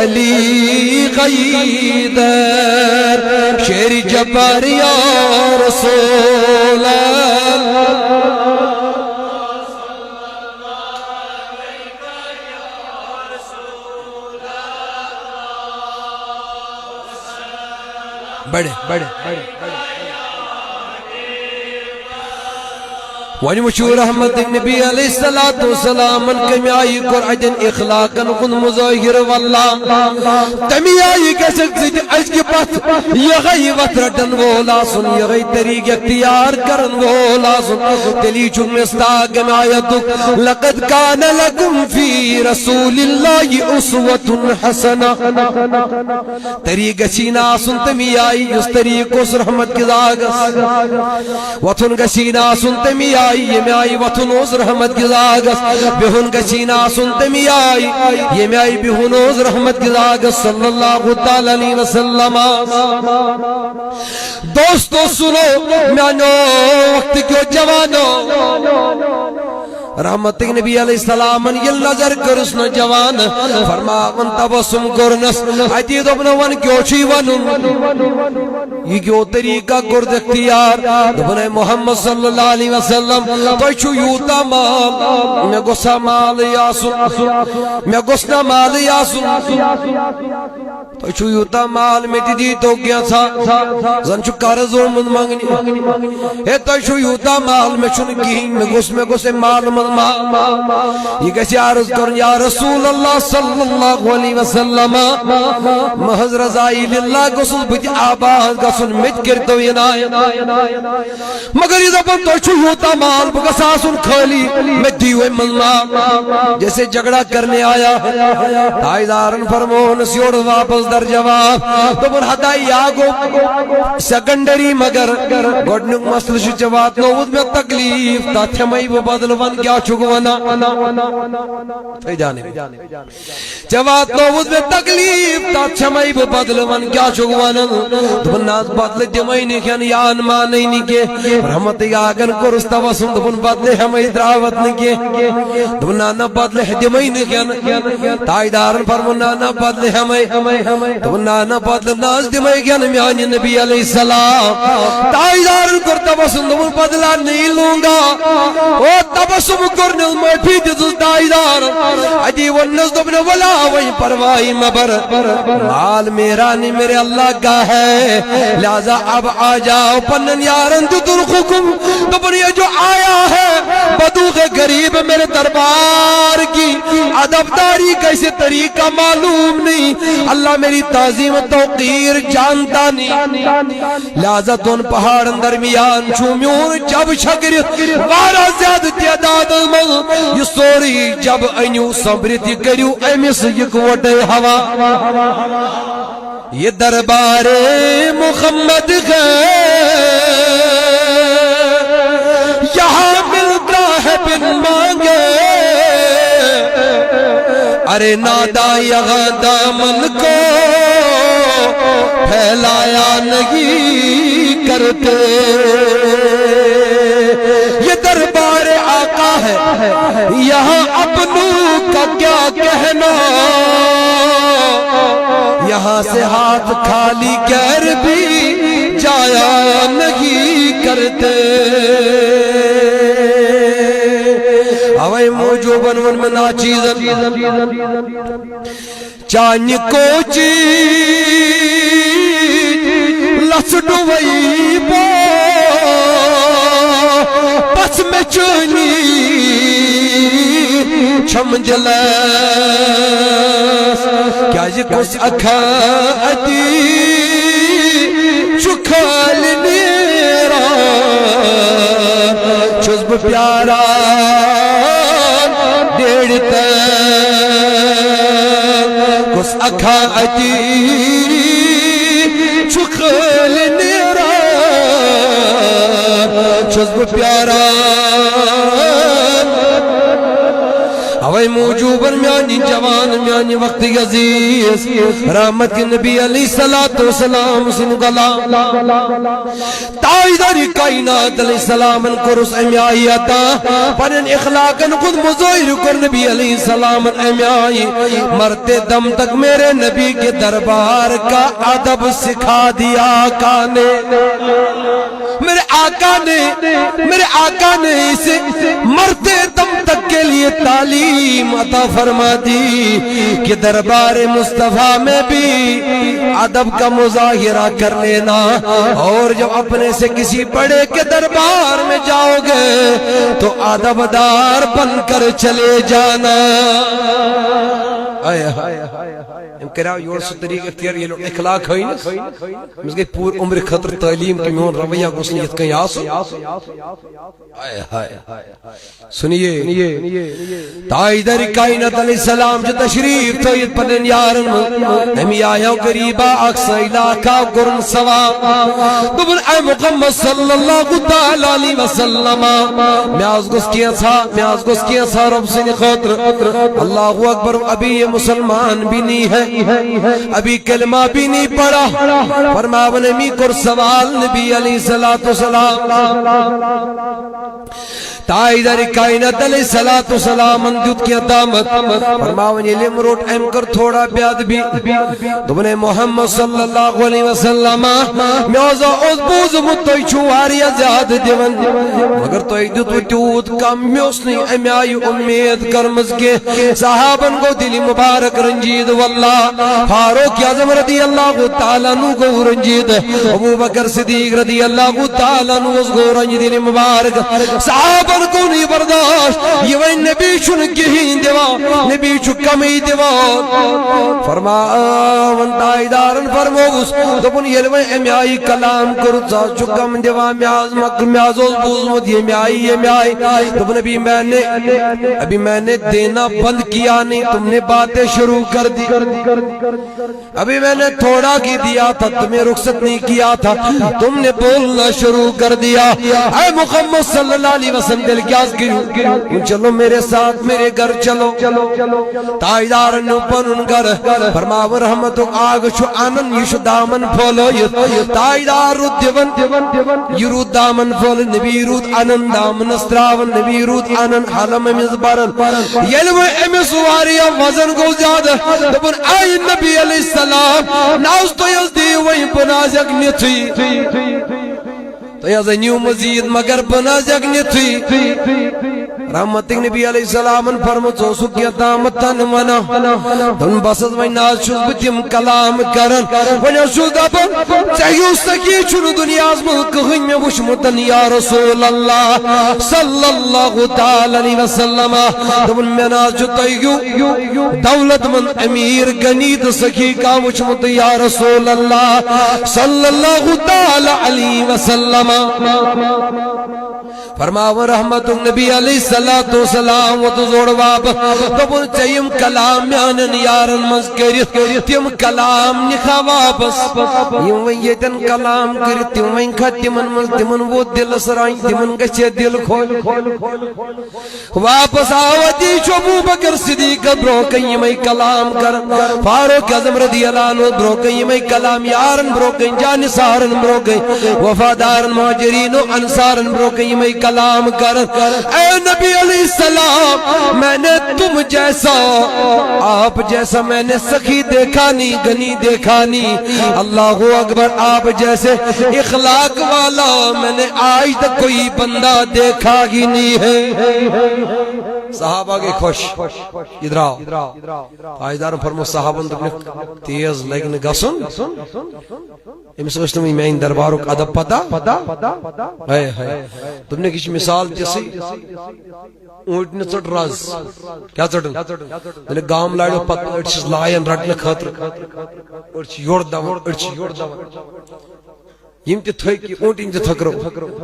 علی غیدر شیر جبار یا رسول بڑے بڑے وانی مشہور احمد نبی علیہ السلام کمی آئی قرآن اخلاقا کن مظاہر واللہ تمی آئی کسک زید عشق پت یغی وطرٹن وولا سن یغی طریق اختیار کرن وولا سن تلی چون مستاق میں آیتک لقد کان لکم فی رسول اللہ اسوة حسنہ طریق سینا سن تمی آئی اس طریق اس رحمت کی زاگس وطن گسینا سن تمی آئی یہ میں آئی وطنوز رحمت کی زاگس بہن گسینا سنتمی آئی یہ میں آئی بہنوز رحمت کی زاگس صلی اللہ علیہ وسلم دوستو سنو میانو وقت کیوں جوانو رحمت نبی علیہ السلام یل نظر کرس نہ جوان فرما من تبسم کرنس ایتی دبن ون کیوں چھی ونن یہ کیوں طریقہ کرد اختیار دبن محمد صلی اللہ علیہ وسلم تو چھو یوتا مال میں گسا مال یاسن میں گسنا مال یاسن تو چھو یوتا مال میں دی تو گیا تھا زن چھو کارز اور من مانگنی ہے تو چھو یوتا مال میں چھن گین میں گس مال یہ کسی عرض کرن یا رسول اللہ صلی اللہ علیہ وسلم محض رضائی للہ گسل بجی آباد گسل مت کرتو ینائی مگر یہ دبن تو چھو ہوتا مال بگساسن کھولی میں دیوے ملنا جیسے جگڑا کرنے آیا تائیدارن فرمون سیوڑ واپس در جواب دبن ہدائی آگو سیکنڈری مگر گوڑنک مسل شو جواب نوود میں تکلیف تا تھمائی وہ بدل ون کیا چگوانا جواب نوود میں تکلیف تا تھمائی وہ بدل ون کیا چگوانا دبن ناز بدل دمائی نکھن یان مانی نکے رحمت آگن کرستا وسن دبن بدل ہمیں دعوت نکے دبن نانا بدل دمائی نکھن تائیدارن فرمون نانا بدل ہمیں دبن نانا بدل ناز دمائی گن میانی نبی علیہ السلام تائیدارن کرتا وسن دبن بدلا نہیں لونگا او تبسم کرنے المفی دیدل تائیدارن عدی ونز دبن ولا وی پروائی مبر مال میرا نہیں میرے اللہ کا ہے لہذا اب آ جاؤ پنن یارن تو درخکم دبن یہ جو آیا ہے بدوغ غریب میرے دربار کی عدبداری کیسے طریقہ معلوم نہیں اللہ میری تعظیم توقیر جانتا نہیں لہذا دون پہاڑ درمیان چھومیون جب شکر وارا زیادہ تعداد مل یہ سوری جب انیو صبرتی کریو ایمیس یک وٹے ہوا یہ دربار محمد ہے یہاں ملتا ہے بن مانگے ارے نادا یہاں دامن کو پھیلایا نہیں کرتے یہ دربار آقا یہاں اپنوں کا کیا کہنا، یہاں سے ہاتھ خالی کر بھی جایا نہیں کرتے۔ اوے موجو بنون میں ناچیزن چانی کوچی لسڈو وئی بو پس میں چونی چھم جلس کیا جی کس اکھا اتی چکھال نیرا چھزب پیارا دیڑتا کس اکھا اتی چکھال نیرا چھزب پیارا اوے موجوبن میانی جوان میانی وقت عزیز رحمت کے نبی علیہ السلام سن گلا تائیداری کائنات علیہ السلام کرس امی آئی عطا پنن اخلاقن خود مظاہر کر نبی علیہ السلام امی آئی مرتے دم تک میرے نبی کے دربار کا ادب سکھا دیا آقا نے، میرے آقا نے اسے مرتے دم تک کے لیے تعلیم عطا فرما دی کہ دربار مصطفیٰ میں بھی ادب کا مظاہرہ کر لینا، اور جب اپنے سے کسی بڑے کے دربار میں جاؤ گے تو ادب دار بن کر چلے جانا۔ کراو یور سو طریق اختیار یہ لوگ اخلاق ہے نا مجھ گئی پور عمر خطر تعلیم کی میون رویہ گسنیت کہیں آسو سنیے تائیدر کائنات علیہ السلام جو تشریف توید پنن یارن ہمی آیاں قریبا اکسا علاقہ گرن سوا دبن اے محمد صلی اللہ تعالی علیہ وسلم میاز گس کیا تھا رب سے خاطر اللہ اکبر ابھی یہ مسلمان بھی نہیں ہے، ابھی کلمہ بھی نہیں پڑھا، فرمایا نبی کر سوال نبی علیہ السلام تائیدر کائنات علیہ السلام اندیت کی عطامت فرمایا علم روٹ ایم کر تھوڑا بیاد بھی دبنے محمد صلی اللہ علیہ وسلم میوزا عزبوز متوی چواریا زیاد دیون مگر تو ایدت و تیوت کم میوسنی امی آئی امید کرمز کے صحابن کو دلی مبارک رنجید واللہ فاروق اعظم رضی اللہ تعالیٰ نو کو رنجید ابو بکر صدیق رضی اللہ تعالیٰ نو کو رنجید دلی مبارک صحابن کو نہیں برداشت یہ وہی نبی چن کہیں دیوا نبی چن کمی دیوا فرمان تائیدارن فرموس دبن یلوی امی آئی کلام کرتا چکم دیوا میاز مکر میازوز بوزمت یہ می آئی دبن ابھی میں نے دینا بند کیا نہیں تم نے باتیں شروع کر دی، ابھی میں نے تھوڑا کی دیا تھا تمہیں رخصت نہیں کیا تھا تم نے بولنا شروع کر دیا۔ اے محمد صلی اللہ علیہ وسلم دل کیا گریو چلو میرے ساتھ میرے گھر چلو تائیدار نو پنن گھر فرماو رحمت آگ شو آنن یشو دامن پھولو تائیدار رو دیون یرود دامن پھول نبی رود آنن دامن استراون نبی رود آنن حلم مزبارن یلو امی سواریا وزن کو زیادہ دبن آئی نبی علیہ السلام ناس تو یزدی وہی بنازک نیتھی تو یزنیو مزید مگر بنازک نیتھی رحمتک نبی علیہ السلام فرمت سو سکیا دامتن منا دن بسز وی ناز شد بتیم کلام کرن ونیا شد اپن چاہیو سکی چون دنیا از ملک غیم میں وشمتن یا رسول اللہ صلی اللہ تعالی علیہ وسلم دن میں ناز جو تیگو دولت من امیر گنید سکی کا وشمت یا رسول اللہ صلی اللہ تعالی علیہ وسلم فرماو رحمت نبی علیہ السلام و تو زور باب دبن چیم کلام میانن یارن مذکریت تیم کلام نکھا واپس یم ویتن کلام کرت تیم وین کھا تیمن مز تیمن وہ دل سرائیں تیمن گچے دل کھول واپس آواتی چو ابو بکر صدیق برو کئی میں کلام کر فاروق اعظم رضی اللہ عنہ برو کئی میں کلام یارن برو کئی جانسارن برو کئی وفادارن مہاجرین و انصارن برو کئی میں کلام کر اے نبی علیہ السلام میں نے تم جیسا آپ جیسا میں نے سخی دیکھا نہیں گنی دیکھا نہیں اللہ اکبر آپ جیسے اخلاق والا میں نے آج تک کوئی بندہ دیکھا ہی نہیں ہے صحابہ کے خوش ادھر آؤ تاجدار فرمو صحابن دپن تیز لگن گسن امس ٲس نہٕ میانہِ دربارُک ادب پتہ ہائے ہائے دوٚپنکھ یہِ چھِ مثال تِژھٕے اونٹنہِ ژٔٹ رز کیٛاہ ژٔٹن ییٚلہِ گام لاڑیو پتہٕ أڑۍ چھِس لایان رٹنہٕ خٲطرٕ أڑۍ چھِ یورٕ دون أڑۍ چھِ یورٕ دون یم تہِ تھٔکۍ اونٹِنۍ تہِ تھٔکرو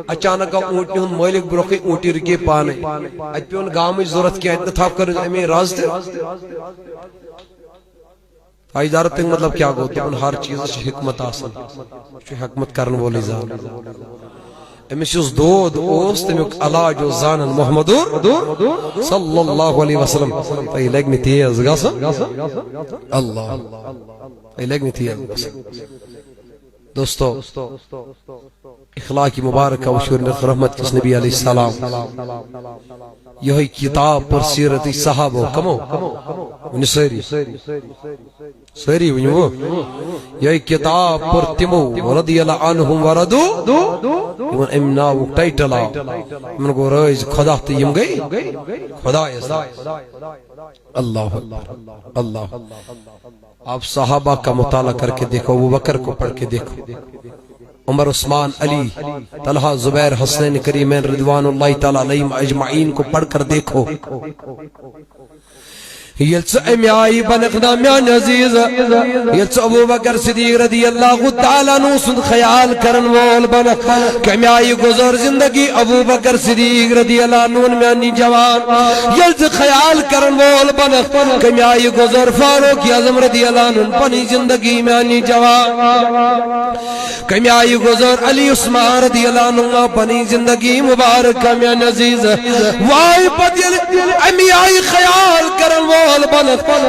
اچانک آو اونٹنہِ ہُنٛد مٲلِک برونٛہہ کَنہِ اونٹی رُکے پانے اتہِ پیوٚو نہٕ گامٕچ ضروٗرت کینٛہہ اتہِ نہٕ تھپھ کٔرٕن امی رز تہِ تاجدار تک مطلب کیا گو تمن ہر چیز حکمت آسان حکمت کرن وول زان امس یس دود اوس تمیک علاج اوس زانن محمد صلی اللہ علیہ وسلم تہ لگنی تیز گژھن اللہ تہ لگنی تیز گژھن دوستو اخلاق مبارکہ وشور رحمت کس نبی علیہ السلام یہ کتاب پر سیرت صحابہ کمو ون ساری ساری ونو یہ کتاب پر تمو رضی اللہ عنہم وردو یمن ام ناو ٹائٹل آو یمن گو رائز خدا تو یم گئی خدا اللہ اللہ آپ صحابہ کا مطالعہ کر کے دیکھو ابو بکر کو پڑھ کے دیکھو عمر عثمان علی طلحہ زبیر حسنین کریمین رضوان اللہ تعالی علیہم اجمعین کو پڑھ کر دیکھو یلچ امی آئی بنقنا میان عزیز یلچ ابو بکر صدیق رضی اللہ تعالیٰ نو سن خیال کرن وول بنق کمی آئی گزر زندگی ابو بکر صدیق رضی اللہ نون میانی جوان یلچ خیال کرن وول بنق کمی آئی گزر فاروق اعظم رضی اللہ نون پنی زندگی میانی جوان کمی آئی گزر علی عثمان رضی اللہ نون پنی زندگی مبارک میان عزیز وائی پدیل امی آئی خیال کرن وول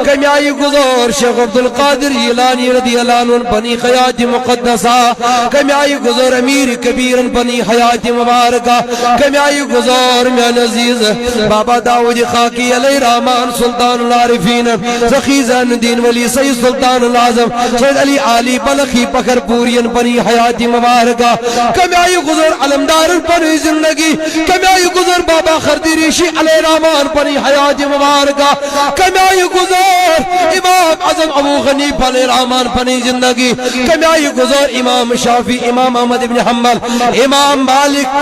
کمی آئی گزار شیخ عبدالقادر جیلانی رضی اللہ عنہ بنی حیات مقدسہ کمی آئی گزار امیر کبیر بنی حیات مبارکہ کمی آئی گزار میان عزیز بابا داود خاکی علیہ رحمان سلطان العارفین سخی زین الدین ولی سید سلطان العظم سید علی علی بلخی پکر پورین بنی حیات مبارکہ کمی آئی گزار علمدار بنی زندگی کمی آئی گزار بابا خردی ریشی علیہ رحمان بنی حیات مبارکہ کمی آئی گزار امام اعظم ابو غنیفہ علیہ رحمان پنی زندگی کمی آئی گزار امام شافی امام احمد بن حنبل امام مالک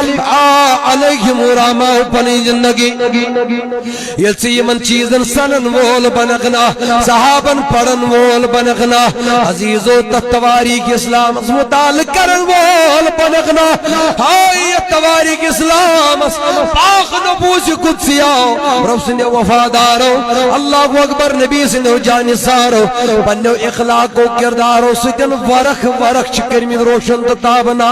علیہم رحمان پنی زندگی یلسی یمن چیزن سنن وول بنقنا صحابن پڑن وول بنقنا عزیزو تواریخ اسلام متعلق کرن وول بنقنا ہائی تواریخ اسلام پاک نبوس قدسیاو رب سنے وفادارو اللہ اکبر نبی سندو جانسارو بنو اخلاق و کردارو ستن ورخ ورخ چکر من روشن تتابنا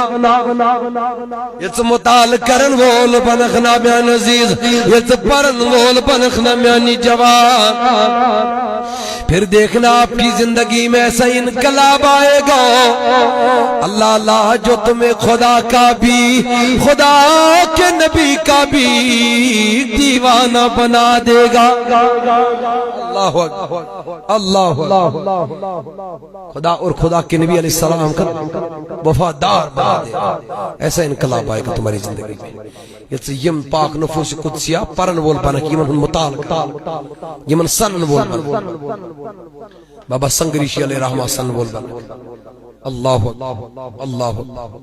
یت مطالع کرن وول بنخنا میان عزیز یت پرن وول بنخنا میانی جوان پھر دیکھنا آپ کی زندگی میں ایسا انقلاب آئے گا اللہ اللہ جو تمہیں خدا کا بھی خدا کے نبی کا بھی دیوانہ بنا دے گا اللہ اللہ خدا اور خدا کے نبی علیہ السلام کا وفادار بنا دے گا ایسا انقلاب آئے گا تمہاری زندگی میں یم پاک نفوس قدسیہ پرن وول بنک یمن ہن مطالعہ یمن سنن وول بنک بابا سنگریشی علیہ رحمہ سن وول بنک اللہ اللہ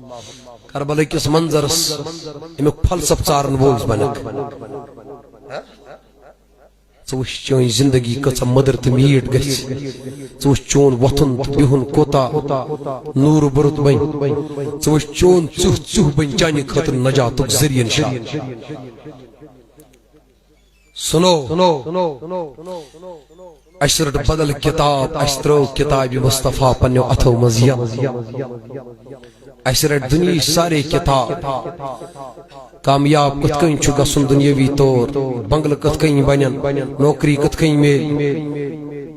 کربلا کس منظرس امیک فلسف ژارن وول بنک ژوش چون زندگی کچھ مدر تو میٹ گھس ژوش چون وطن تو بہن کوتا نور برت بن ژوش چون چوہ چوہ بن چانہ خاطر نجاتک ذریعہ نشان سنو اشرٹ بدل کتاب اشترو کتاب مصطفیٰ پنیو اتھو مزیا اشرٹ دنیا سارے کتاب کامیاب کت کن چھ گسن دنیاوی طور بنگل کت کن بنن نوکری کت کن میل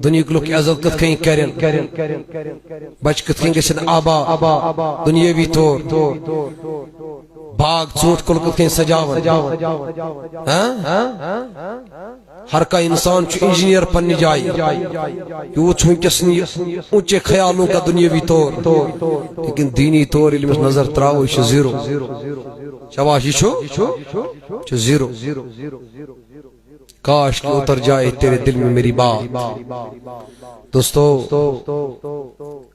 دنیا لوک عزت کت کن کرن بچ کت کن گسن آبا دنیاوی طور باغ ژوٗنٛٹھ کُل کِتھ کٔنۍ سجاوان ہر کا انسان چھُ انجینئر پننہِ جایہِ یوٗت چھُ وٕنکٮ۪س اونچے خیالوں کا دنیاوی طور لیکن دینی طور ییٚلہِ أمِس نظر تراوو یہِ چھُ زیٖرو شاباش یہ چھو زیرو کاش کہ اتر جائے تیرے دل میں میری بات دوستو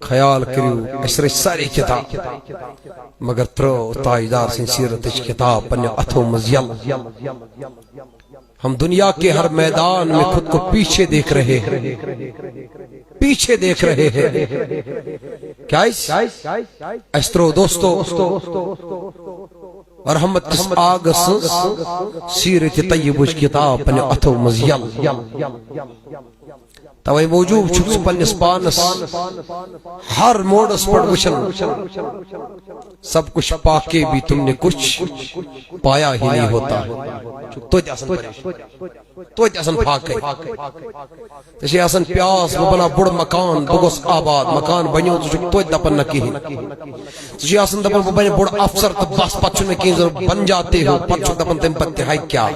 خیال کریو اسر ساری کتاب مگر ترو تاجدار سن سیرت کتاب پنہ اتھو مزیل ہم دنیا کے ہر میدان میں خود کو پیچھے دیکھ رہے ہیں کیا استرو دوستو رحمت کس آگ سیرت طیبوچ کتاب پنہ اتھو مزیل توے موجود چھُ پننس پانس ہر موڈس پر وچھن سب کچھ پا کے بھی تم نے کچھ پایا ہی نہیں ہوتا توتہِ آسان فاقے ژےٚ آسان پیاس بہٕ بنا بوٚڑ مکان بہٕ گوٚژھ آباد مکان بنیو ژٕ چھُکھ توتہِ دپان نہ کہیٖنۍ ژےٚ آسان دپان بہٕ بنہٕ بوٚڑ افسر تہٕ بس پتہٕ چھُنہٕ مےٚ کہیٖنۍ ضروٗرت بن جاتے ہو پتہٕ چھُکھ دپان تمہِ پتہٕ تہِ ہے کیا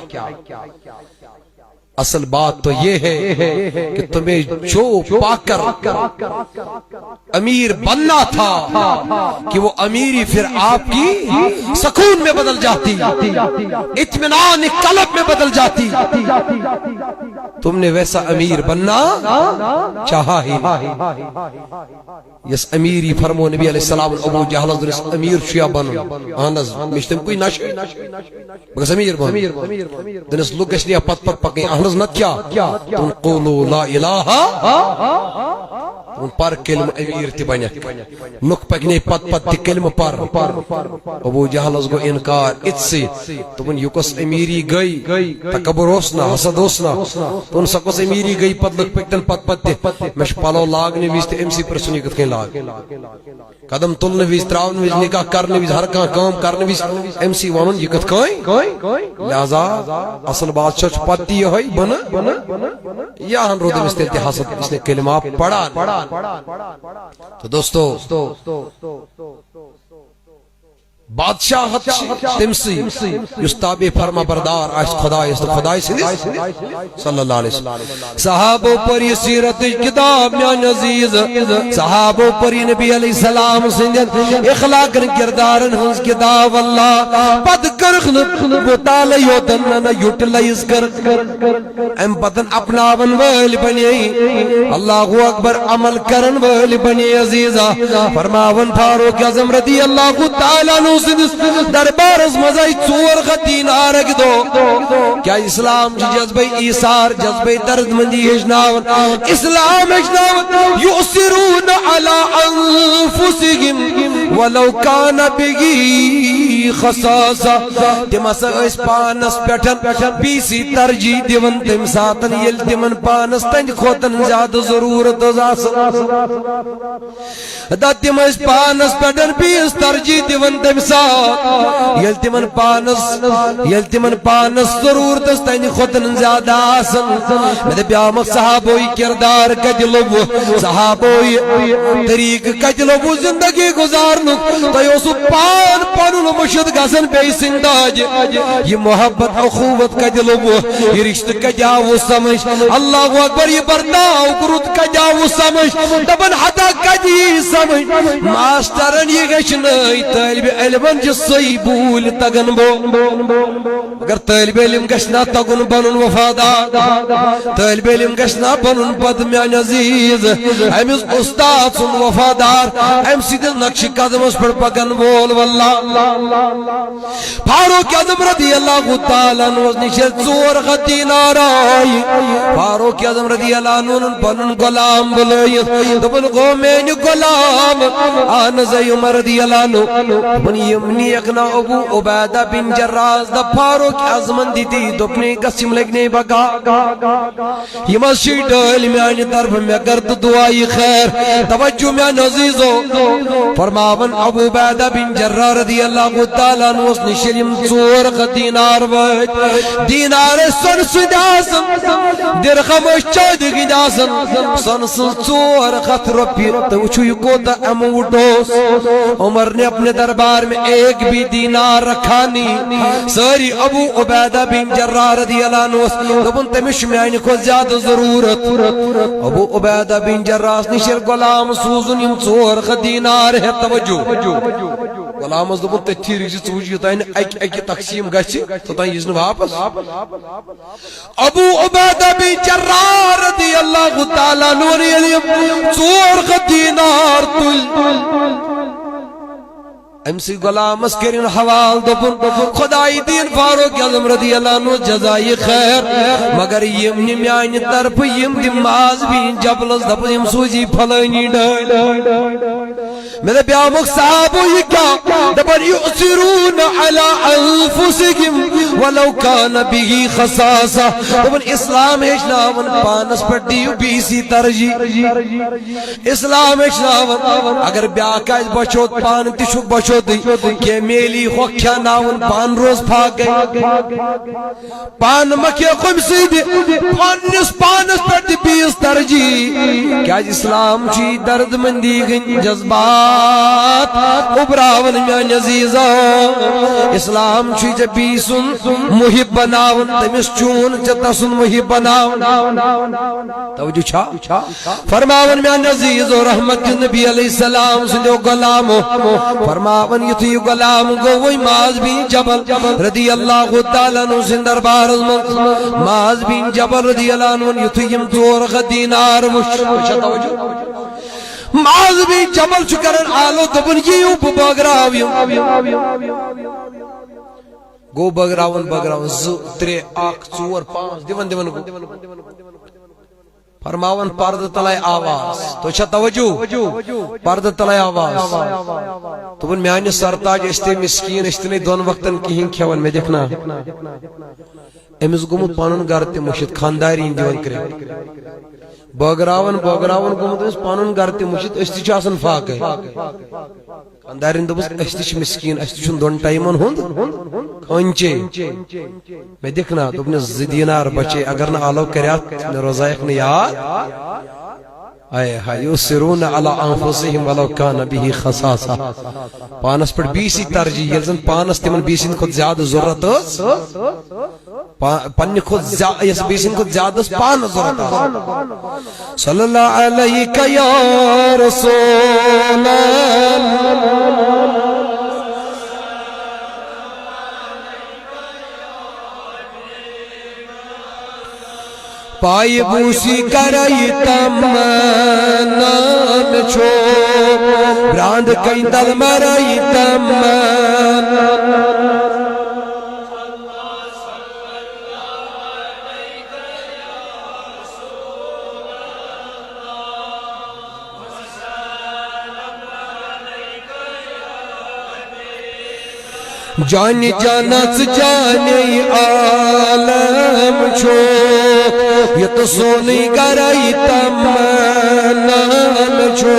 اصل بات تو یہ ہے کہ تمہیں جو پا کر امیر بننا تھا کہ وہ امیری پھر آپ کی سکون میں بدل جاتی اطمینان قلب میں بدل جاتی تم نے ویسا امیر بننا چاہا ہی یس امیری فرمو نبی علیہ السلام ابو جہل دنس امیر شیا بنو اہنز مشتم کوئی نش بس امیر بن دنس لوگ گشنیا پت پت پکیں اہنز نت کیا تم قولو لا الہ تم پر کلمہ امیر تی بنیا لوگ پکنے پت پت تی کلمہ پر ابو جہل گو انکار اتسی تمن یکس امیری گئی تکبر ہوسنا حسد ہوسنا تم سکس امیری گئی پت لوگ پکتن پت پت تی مش پلو لاگنے ویس تی امسی پر سنی کت کہیں لاگ قدم تلنے ویس تراؤن ویس نکاح کرنے ویس ہر کام کرنے ویس امسی وانن یہ کت کہیں لہذا اصل بات چھ پتی ہوئی بنا یا ہن رو دمس تلتے حسد اس نے کلمہ پڑھا تو دوستو بادشاہت تمسی یس تابع فرما بردار آج خدای است خدای سندس صلی اللہ علیہ وسلم صحابوں پر یہ سیرت کتاب میان عزیز صحابوں پر یہ نبی علیہ السلام سندن اخلاق کردارن ہنس کتاب اللہ پد کرخن مطالع یودن یوٹلائز کر ام پتن اپناون ول بنی اللہ اکبر عمل کرن ول بنی عزیزا فرماون فاروق اعظم رضی اللہ تعالی عنہ دربار مزائی ژور ہتھ دینار دو کیا اسلام جی جذبہ ایثار جذبہ درد مندی ہجناون اسلام ہجناون یؤثرون علی انفسهم ولو کان بگی خصاصہ تم اس پانس پیٹھن بیسی ترجیح دیون تم ساتن یل تمن پانس تنج کھوتن زیادہ ضرورت دا تم اس پانس پیٹھن بیس ترجیح دیون تم یل تمن پانس ضرورت تین خطن زیادہ آسن میں بیامک صحابوی کردار کج لبو صحابوی طریق کج لبو زندگی گزارنو تیوسو پان پانو مشد گسن بے سنداج یہ محبت اخوت کج لبو یہ رشت کجاو سمجھ اللہ اکبر یہ برتاو کرد کجاو سمجھ دبن حدا کجی سمجھ ماسٹرن یہ گشنائی طالب علمن جسائی بول تگن بو اگر طالب علم گشنا تگن بنن وفادار طالب علم گشنا بنن پد میان عزیز امس استاد سن وفادار ام سید نقش قدم اس پر پگن بول واللہ فاروق اعظم رضی اللہ تعالی عنہ نشد ژور ہتھ دینار آئی فاروق اعظم رضی اللہ عنہ بنن غلام بلائیت دبن گو مین غلام آن زی عمر رضی اللہ عنہ یمنی اقنا ابو عبیدہ بن جراز دا فاروق اعظم دیتی دپنے قسم لگنے بگا یہ مسجد علمی آنی طرف میں کرد دعائی خیر توجہ میں عزیزو فرماون ابو عبیدہ بن جراز رضی اللہ تعالیٰ عنہ اس نشریم ژور ہتھ دینار وید دینار سن سداسم درخم چود گنداسن سنسن 400 روپیے تو وچھو یہ کوتا اماؤنٹ عمر نے اپنے دربار میں ایک بھی دینار رکھا نہیں ساری ابو عبیدہ بن جراح رضی اللہ عنہ دبن تمش میانہ کو زیادہ ضرورت ابو عبیدہ بن جراح نشر غلام سوزن یم 400 دینار ہے توجہ غلام دبن تھی رجی ژوج یوتان اک تقسیم گچھ توتان یزن واپس ابو عبیدہ بن جراح رضی اللہ تعالی عنہ 400 دینار تل امسی غلامس کرن حوال دپن خدائی دین فاروق اعظم رضی اللہ عنہ جزائی خیر مگر یم میانہ طرف یم دماز بین جبلس دپن یم سوزی پھلانی میں بیامک صحابو یہ کیا دپن یؤثرون علی انفسهم ولو کان به خصاصہ دپن اسلام ہیچناون پانس پر دیو بیسی ترجیح اسلام ہیچناون اگر بیاک آئیس بچوت پان تشک بچوت کہ میلی خوکھیا ناون پان روز پھاک گئی پان مکھیا خم سید پانس پر دی بیس ترجیح کیا اسلام چی درد مندی گن جذبات ابراون میان عزیزا اسلام چی جب بیسن محب بناون تمس چون جتسن محب بناون توجہ چھا فرماون میان عزیز و رحمت نبی علیہ السلام سنجو غلامو فرماون یتھی غلام گوئی معاذ بن جبل رضی اللہ تعالی عنہ سن دربار معاذ بن جبل رضی اللہ عنہ یتھی یم 400 دینار معاذ بن جبل چکرن آلو دبن یوں بگراویم گو بگراون 2 3 1 4 5 دیون گو فرماون پرد تلائے آواز تو چھا توجہ پرد تلائے آواز تو بن میانی سرتاج استے مسکین استنے دون وقتن کہیں کھیون میں دیکھنا امس گمت پانون گرتے مشید خانداری اندیون کرے بگراون گمت امس پانون گرتے مشید استی چاسن فاق ہے خاندارین دبس استی مسکین استی چون دون ٹائمن ہوند کھانچے میں دیکھنا تو اپنے 2 دینار بچے اگر نہ آلو کریات روزائق نے یاد آئے ہاں یؤثرون علی انفسهم ولو کان به خصاصہ پانس پر بیسی ترجیح یلزن پانس تمن بیسین خود زیادہ ضرورت پنی خود یس بیسین خود زیادہ پانس ضرورت صلی اللہ علیہ یا رسول پائی بوسی کرائی تمنان چھو براند کئی دل مرائی تمنان جانی جانت جانی عالم چھو یہ تو سونی گرائی تمنان چھو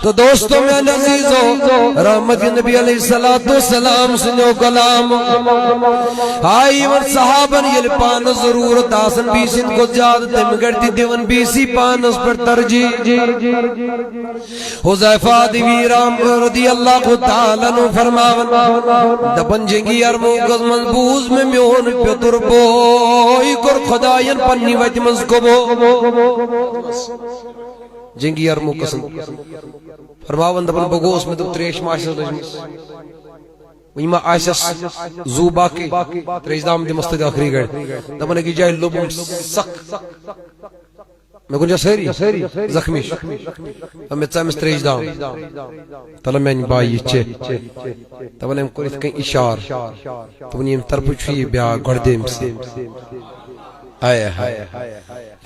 تو دوستوں میں عزیزو رحمت نبی علیہ السلام سنو کلام آئی ور صحابن یل پان ضرورت آسن بیسن کو زیادہ تم گرتی دیون بیسی پانس پر ترجیح حذیفہ دیویرام رضی اللہ تعالیٰ عنہ فرماون دپن جنگی ارموکس منبوز میں میون پیتر بوئی کر خداین پنی ویت منز کو بو جنگی ارموکس فرماون دپن بگوس میں تو تریش معاشر رجمس ویما آسیس زو باقی تریش دام دی مستد آخری گئے دپن اکی جائے لبم سک میں کنجا سیری زخمیش ہمیں تسامس تریش دام تلا میں بائی چے دپن ہم کوریت کئی اشار دپن یم ترپو چھوئی بیا گردیم سے آئے ہائے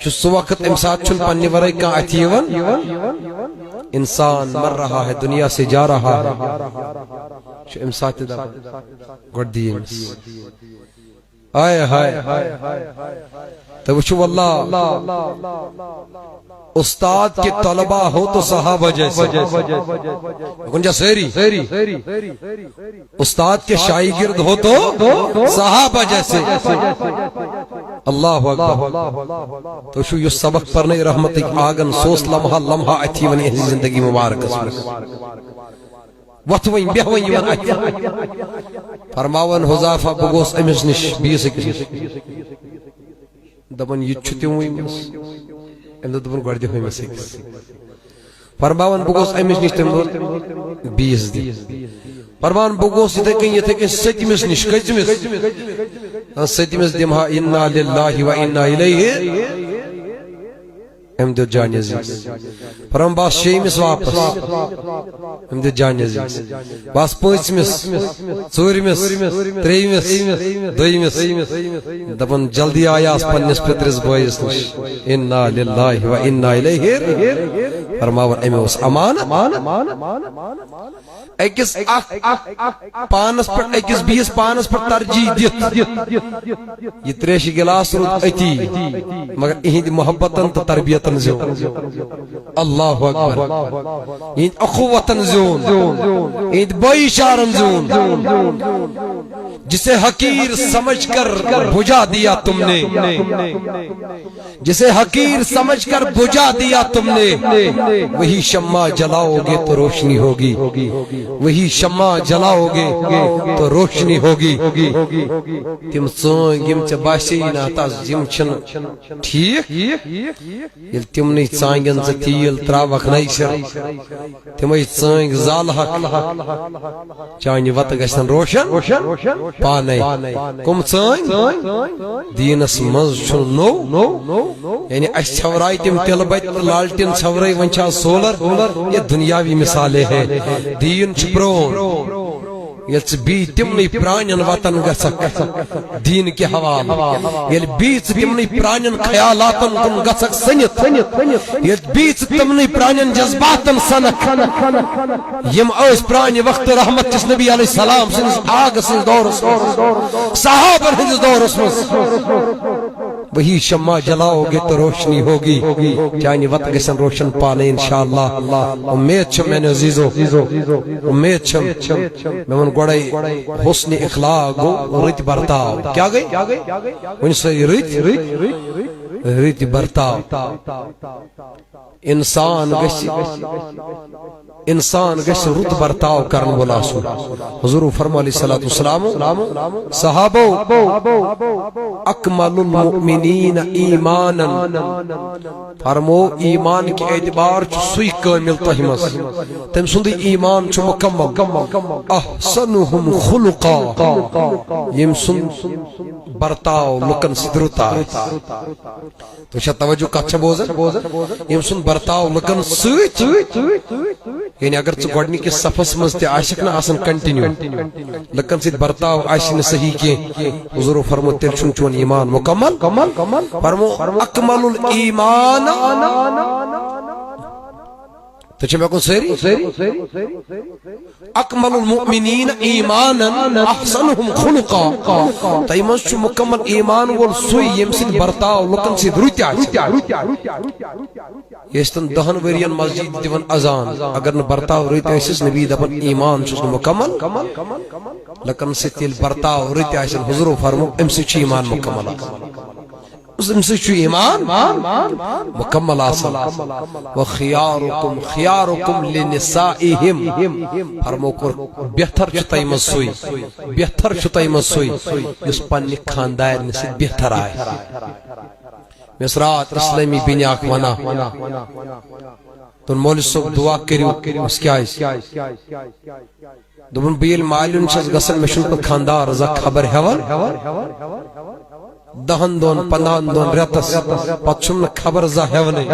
چھو سو وقت امساد چھن پنی ورائی کا اتیون انسان مر رہا ہے دنیا سے جا رہا ہے چھو امساد دا گردیم آئے ہائے تو وچھو واللہ استاد کے طلبہ ہو تو صحابہ جیسے گنجا سیری استاد کے شاگرد ہو تو صحابہ جیسے اللہ اکبر تو شو یہ سبق پرنے رحمت آگن سوس لمحہ لمحہ اتھی ونی اہلی زندگی مبارک وطوین بیہوین یون اتھی فرماون حذیفہ بگوس امس نش بیس اکس دبن یہ چھتیوں ہوئی مس ام دبن گوڑ دی ہوئی مس اکس فرماون بگوس امس نش تم دور 20 دی فرمان بگوس یہ تھے کہ ستمس نش کچمس ستمس دمہا انا للہ و انا الیہ ام دو جان عزیز فرمان باس شیمس واپس ام دو جان عزیز باس پانچمس ژورمس تریمس دویمس دپن جلدی آیاس پنس پترس بوئیس نش انا للہ و انا الیہ فرماون امی اس امان اکس پانس پر اکس بیس پانس پر ترجیح دیت یہ تریش گلاس رود اتی مگر اہند محبتن تو تربیتن زیون اللہ اکبر اہند اخوتن زیون اہند بائی شارن زیون جسے حقیر سمجھ کر بجھا دیا تم نے جسے حقیر سمجھ کر بجھا دیا تم نے وہی شمع جلاؤ گے تو روشنی ہوگی وہی شمع جلاؤ گے تو روشنی ہوگی تم ژٲنٛگۍ یِم ژےٚ باسی نا تس یِم چھِنہٕ ٹھیٖک ییٚلہِ تِمنٕے ژانٛگٮ۪ن ژٕ تیٖل ترٛاوکھ نَیہِ سرٕ تِمے ژٲنٛگۍ زالہکھ چانہِ وتہٕ گژھن روشن پانے کم ژٲنٛگۍ دیٖنس منٛز چھُنہٕ نوٚو یعنی اَسہِ ژھٮ۪ورایہِ تِم تِلہٕ بتہِ لالٹیٖن ژھٮ۪ورٲے وۄنۍ چھا سولر یہ دنیاوی مثالیں ہیں دین چھ پرون یل ژٕ بی تمنٕے پرانٮ۪ن وطن گژھکھ دین کے حوالہٕ ییٚلہِ بی ژٕ تمنٕے پرانٮ۪ن خیالاتن کُن گژھکھ سٔنِتھ ییٚلہِ بی ژٕ تمنٕے پرانٮ۪ن جذباتن سنکھ یِم ٲسۍ پرانہِ وقتہٕ رحمت کِس نبی علیہ السلام سٕنٛدِس آگہٕ سٕنٛدِس دورس صحابن ہٕنٛدِس دورس منٛز وہی شمع جلاؤ گے تو روشنی ہوگی چانہِ وتہٕ گژھن روشن پانے انشاءاللہ امید چھم میانہِ عزیزو امید چھم مےٚ ووٚن گۄڈے حسن اخلاق گوٚو رٕتۍ برتاو کیٛاہ گٔے ؤنِو سا رٕتۍ برتاو انسان گژھِ رُت برتاو کرن وول آسُن حضور فرمو علیہ الصلوۃ والسلام صحابو اکمل المؤمنین ایمانا فرمو ایمان کے اعتبار چھ سُے کامل تۄہہِ منٛز تٔمۍ سُنٛدٕے ایمان چھُ مکمل احسنہم خلقا ییٚمۍ سُنٛد برتاو لُکن سۭتۍ رُت آسہِ تُہۍ چھا توجہ کتھ چھا بوزان ییٚمۍ سُنٛد برتاو لُکن سۭتۍ یعنی اگر ژٕ گۄڈنِکِس صفس منٛز تہِ آسکھ نہ آسان کنٹِنیو لُکن سۭتۍ برتاو آسہِ نہٕ صحیح کینٛہہ حضورو فرمو تیٚلہِ چھُنہٕ چون ایمان مکمل فرمو اکمل الایمان تو چھا مےٚ کُن سٲری اکمل المؤمنین ایمانا احسنہم خلقا تۄہہِ منٛز چھُ مکمل ایمان وول سُے ییٚمہِ سۭتۍ برتاو لُکن سۭتۍ رُت آسہِ یہ ٲسۍتن 10 ؤرین مسجد دِوان اذان اگر نہٕ برتاو رٕتۍ ٲسِس نبی دپان ایمان چھُس نہٕ مکمل لُکن سۭتۍ ییٚلہِ برتاو رٕتۍ آسن حضورو فرمو امہِ سۭتۍ چھُ ایمان مکمل امہِ سۭتۍ چھُ ایمان مکمل آسان وخیارکم لنسائہم فرمو کوٚر بہتر چھُ تۄہہِ منٛز سُے یُس پننہِ خاندارنہِ سۭتۍ بہتر آسہِ مےٚ ٲس راتھ اسلٲمی بیٚنہِ اکھ ونان دوٚپُن مولوی صٲب دعا کٔرِو کیٛازِ دوٚپُن بہٕ ییٚلہِ مالیُن چھَس گژھان مےٚ چھُنہٕ پتہٕ خاندار زانٛہہ خبر ہٮ۪وان 10 دۄہن 15 دۄہن رٮ۪تس پتہٕ چھُم نہٕ خبر زانٛہہ ہٮ۪ونٕے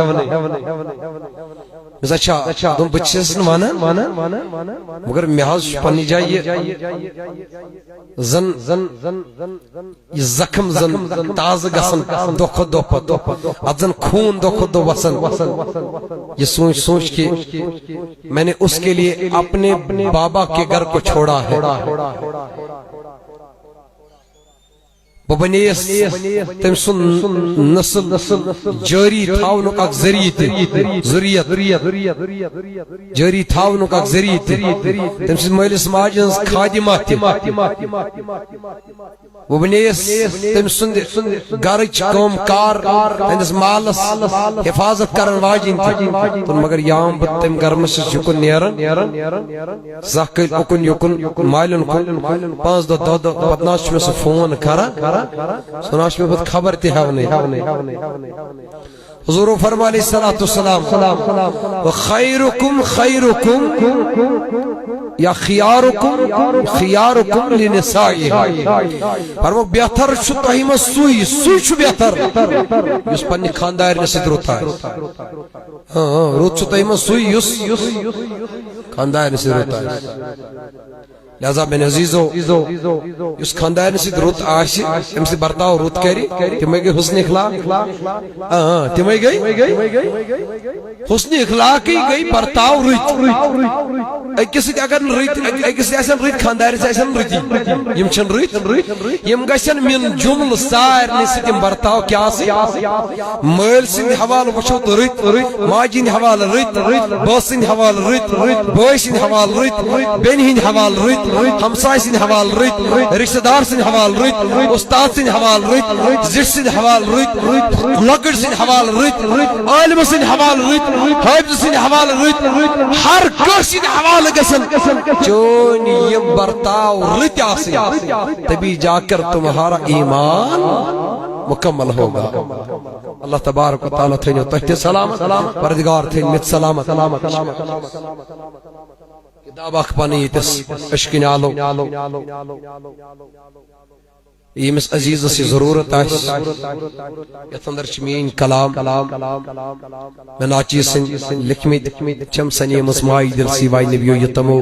اچھا بہٕ چھَس نہٕ ونان مگر مےٚ حظ چھُ پننہِ جایہِ یہ زخم زن تازہ گژھان دۄہ کھۄتہٕ دۄہ پتہٕ اتھ زن خوٗن دۄہ کھۄتہٕ دۄہ وسان یہ سوچ کہ میں نے اس کے لیے اپنے بابا کے گھر کو چھوڑا ہے ببنیس تم سن نسل جاری تھاونک اک ذریعہ ذریعت جاری تھاونک اک ذریعہ تم سن مالس ماجہ ہنز خادمات ببنیس تم سن گرچ کام کار تہندس مالس حفاظت کرن واجن تہ مگر یام بہ تم گرمس یکن نیران زکل اکن یکن مالن کن 5 دہ 10 دہ پتہ چھ مے فون کران سناش میں بہت خبر تہ ہاونے حضور فرما علیہ الصلوۃ والسلام وخیرکم خیرکم یا خیارکم لنسائہ فرمو بہتر چھ تہ من سوی چھ بہتر یس پنہ خاندار سۭتۍ رُت آسہِ رُت چھ تہ من سوی یس خاندار سۭتۍ رُت آسہِ لہذا میں عزیزو اس خاندان سۭتۍ رُت آسہِ أمۍ سۭتۍ برتاو رُت کرِ تمے گئی حسن اخلاق تمے گئی حسن اخلاق گئی برتاو رٕتۍ أکِس سۭتۍ اگر رٕتۍ أکِس آسن رٕتۍ خاندارس آسن رٕتی یم چھن رٕتۍ یم گژھن من جملہٕ سارنٕے سۭتۍ یم برتاو کیاہ آسٕنۍ مٲلۍ سٕنٛدِ حوالہٕ وٕچھو تہٕ رٕتۍ ماجہِ ہٕنٛدِ حوالہٕ رٕتۍ بٲژ سٕنٛدِ حوالہٕ رٕتۍ بٲے سٕنٛدِ حوالہٕ رٕتۍ بیٚنہِ ہٕنٛدِ حوالہٕ رٕتۍ ہمسائے سن حوال رت رشتہ دار سن حوال رت استاد سن حوال رت زٹ سن حوال رت لکڑ سن حوال رت عالم سن حوال رت حافظ سن حوال رت ہر کس سن حوال گسن چون یہ برتاو رت آسن تبھی جا کر تمہارا ایمان مکمل ہوگا اللہ تبارک و تعالی تھینو تحت سلامت پردگار تھین مت سلامت کتاب اخ پنیتس اشکن آلو یمس عزیز سی ضرورت آس یت اندر چھ مین کلام میں ناچی سن لکھمت چم سنی مسمائی دل سیوائی نبیو یتمو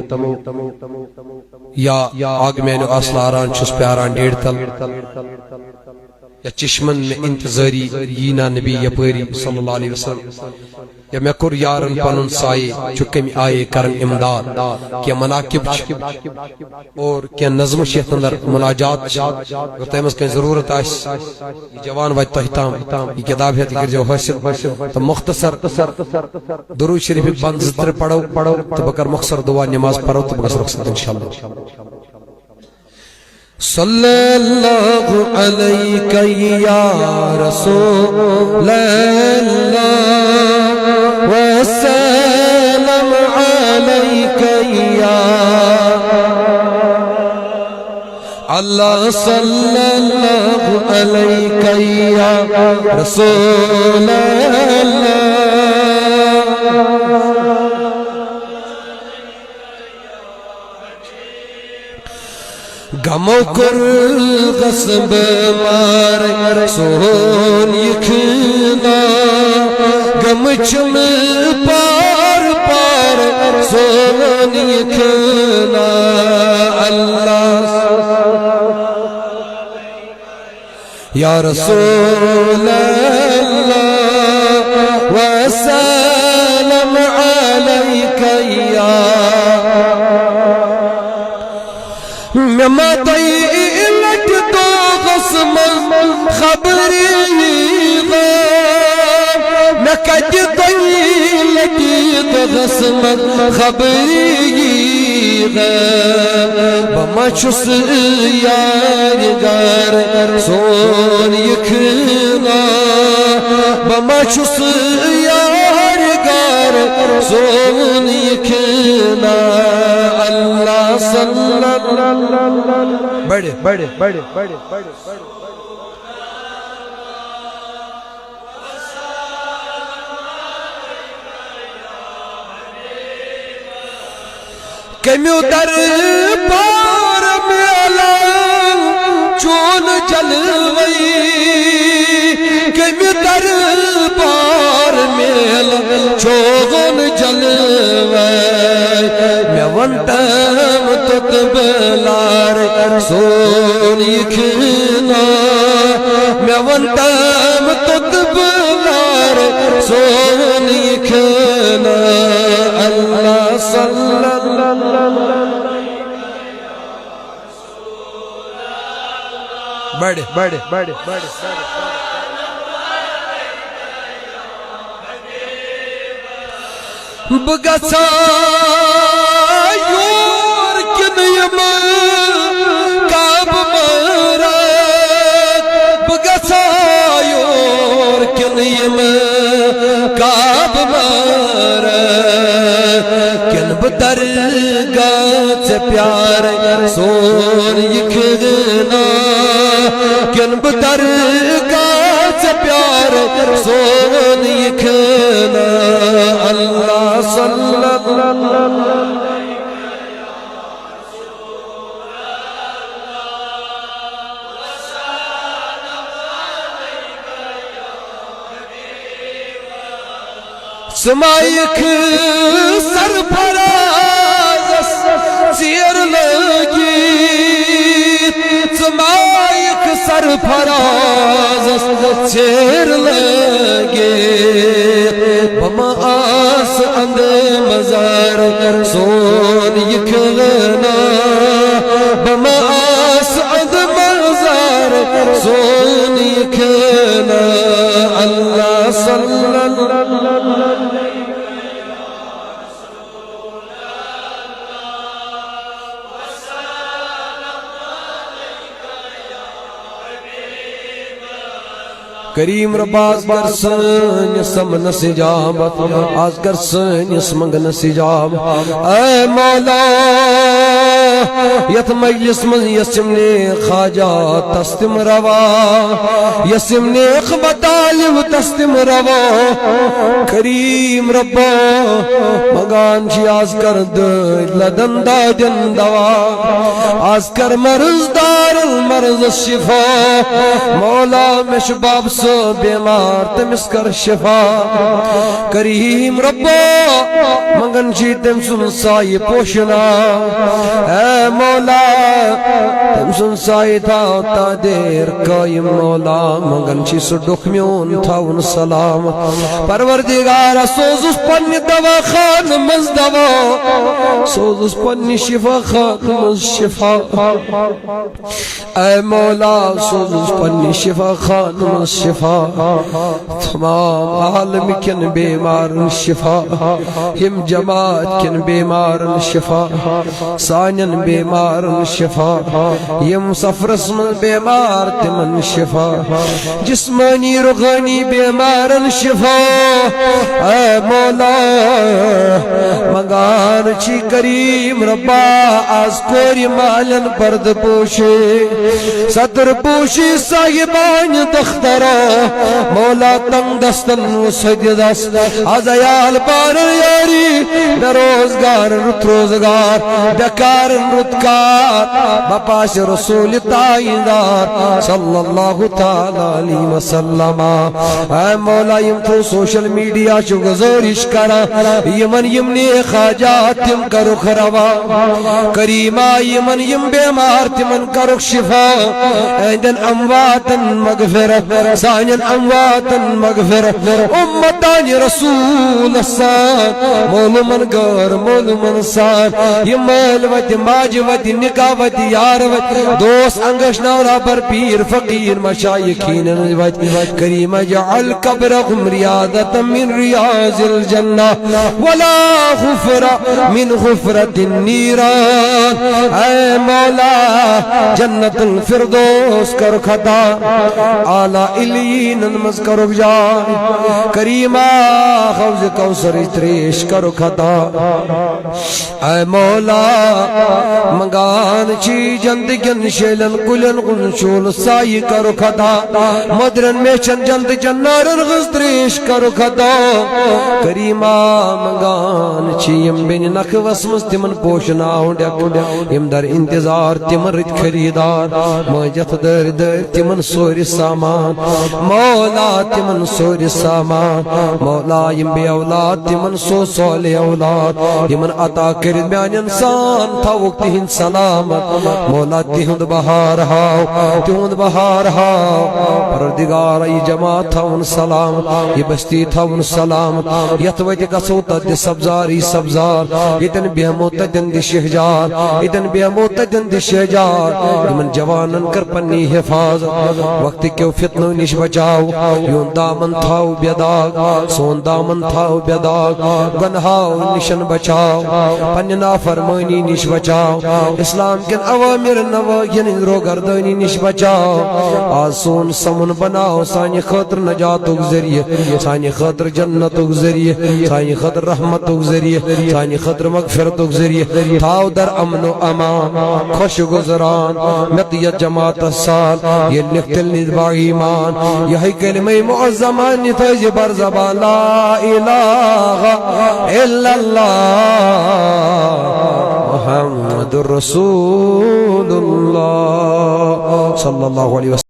یا آگ میں نو اصلاران چھس پیاران ڈیڑھ تل یا چشمن میں انتظاری یینا نبی یپری صلی اللہ علیہ وسلم یا میں کور یارن پنن سائے چکم آئے کرن امداد کیا مناقب اور کیا نظم شیخ اندر مناجات اگر تیمز کہیں ضرورت آئیس یہ جوان وائد تحتام یہ کتاب ہے تکر جو حاصل تو مختصر درود شریف بند زدر پڑھو تو بکر مختصر دعا نماز پڑھو تو بکر رخصت انشاءاللہ صلی اللہ علیکہ یا رسول اللہ وسلم علیکہ یا اللہ صلی اللہ علیکہ یا رسول اللہ غمو کر غصب مار سون یکھنا غم چم پار پار سون یکھنا اللہ یا رسول اللہ وسلم علیکہ یا میں لٹ تو غصم خبری میں کج لٹ تو غصم خبری بما چھس یار گار سون یکھنا بما چھس یار گار سون یکھنا اللہ صلی اللہ بڑے بڑے بڑے بڑے بڑے کمیو در پار میلا چون جلوئی کمیو در پار میلا چون جلوئی میں ونٹم تت بلار سون یکھنا میں ونٹم تت بلار سون یکھنا اللہ صلی اللہ بگسا یور کنیم کعب مرد بگسا یور کنیم کعب مرد کن بدرگاہ سے پیار سون یکھنا کن بدرگاہ سے پیار سون یکھنا اللہ صلی اللہ سمائک سرفراز سیر لگی سمائک سرفراز سیر لگی بما آس اند مزار سون یکھنا بما آس اند مزار سون یکھنا اللہ صلی اللہ کریم رب آز کر سن سمن سجابت آز کر سن سمنگن سجاب اے مولا یت مجلس من یسمنی خاجات تستم روا یسمنی اخبطالب تستم روا کریم رب مگان چی آز کر لدن داجن دوا آز کر مرز دار المرز الشفا مولا مشباب بیمار تمس کر شفا کریم ربا منگن چی تم سن سائی پوشنا اے مولا تم سن سائی تھا تا دیر قائم مولا منگن چی سڈک میون تھاون سلام پروردگار سوزس پنی دوا خان مز دوا سوزس پنی شفا خان مز شفا اے مولا سوزس پنی شفا خان مز شفا تمام عالم کن بیمارن شفا ہم جماعت کن بیمارن شفا سانین بیمارن شفا یم سفرس من بیمار تمن شفا جسمانی روحانی بیمارن شفا اے مولا مگان چی کریم ربا آز کوری مالن پرد پوشی صدر پوشی صاحبان دخترہ مولا تنگ دستن و سجد دست از ایال پارن یاری نروزگار رت روزگار دکار رتکار بپاس رسول تائیدار صلی اللہ تعالی علیہ وسلم اے مولا یم تو سوشل میڈیا چو گزارش کرا یمن یمنی خاجات تم کرو خروا کریما یمن یم بیمار تمن کرو شفا ایدن امواتن مغفرت سانین امواتن مغفرت امتان رسول السان مول من گر مول من سان یہ مال وت ماج وت نکاح وت یار وت دوست انگش نورا پر پیر فقیر مشایخین وت کریم جعل قبرهم رياضة من رياض الجنة ولا غفر من غفرة النيران اے مولا جنت الفردوس کر خطا اعلی الین مذکر جائے کریمہ حوض کوثر تریش کرو خطا اے مولا منگان چی جند گن شیلن کلن گنشول سائی کرو خطا مدرن میچن جند جنارن غز تریش کرو خطا کریمہ منگان چی یم بین نخ وسمس تمن پوشنا ہونڈیا یم در انتظار تمن رت خریدار مجت در در تمن سوری سامان مولا تمن سوری سامان مولا یم بی اولاد تمن سو سول اولاد یمن عطا کرد میان انسان تھا تھاوک تہند سلامت مولا تہند بہار ہاو تہند بہار ہاو پروردگار ای جماعت تھاون سلامت یہ بستی تھاون سلامت یت وت گژھو تت سبزار ای سبزار یتن بیہمو تتن دی شہجار یتن بیہمو تتن دی شہجار یمن جوانن کر پنی حفاظت وقت کیو فتنو نش بچاو یون دامن تھاو بیداغ سون دامن تھاو بیداغ گنہاو نشن بچاو پنی نافرمانی نش بچاو اسلام کن اوامر نواہین روگردانی نش بچاو آج سون سمن بناو سانی خاطر نجاتک ذریعہ سانی خاطر جنتک ذریعہ سانی خاطر رحمتک ذریعہ سانی خاطر مغفرتک ذریعہ تھاو در امن و امان خوش گزران نتیت جماعت السال یہ لکھتل ندبا ایمان یہی کلمہ معظمان تیج بر زبان لا الہ الا اللہ محمد رسول اللہ صلی اللہ علیہ وسلم.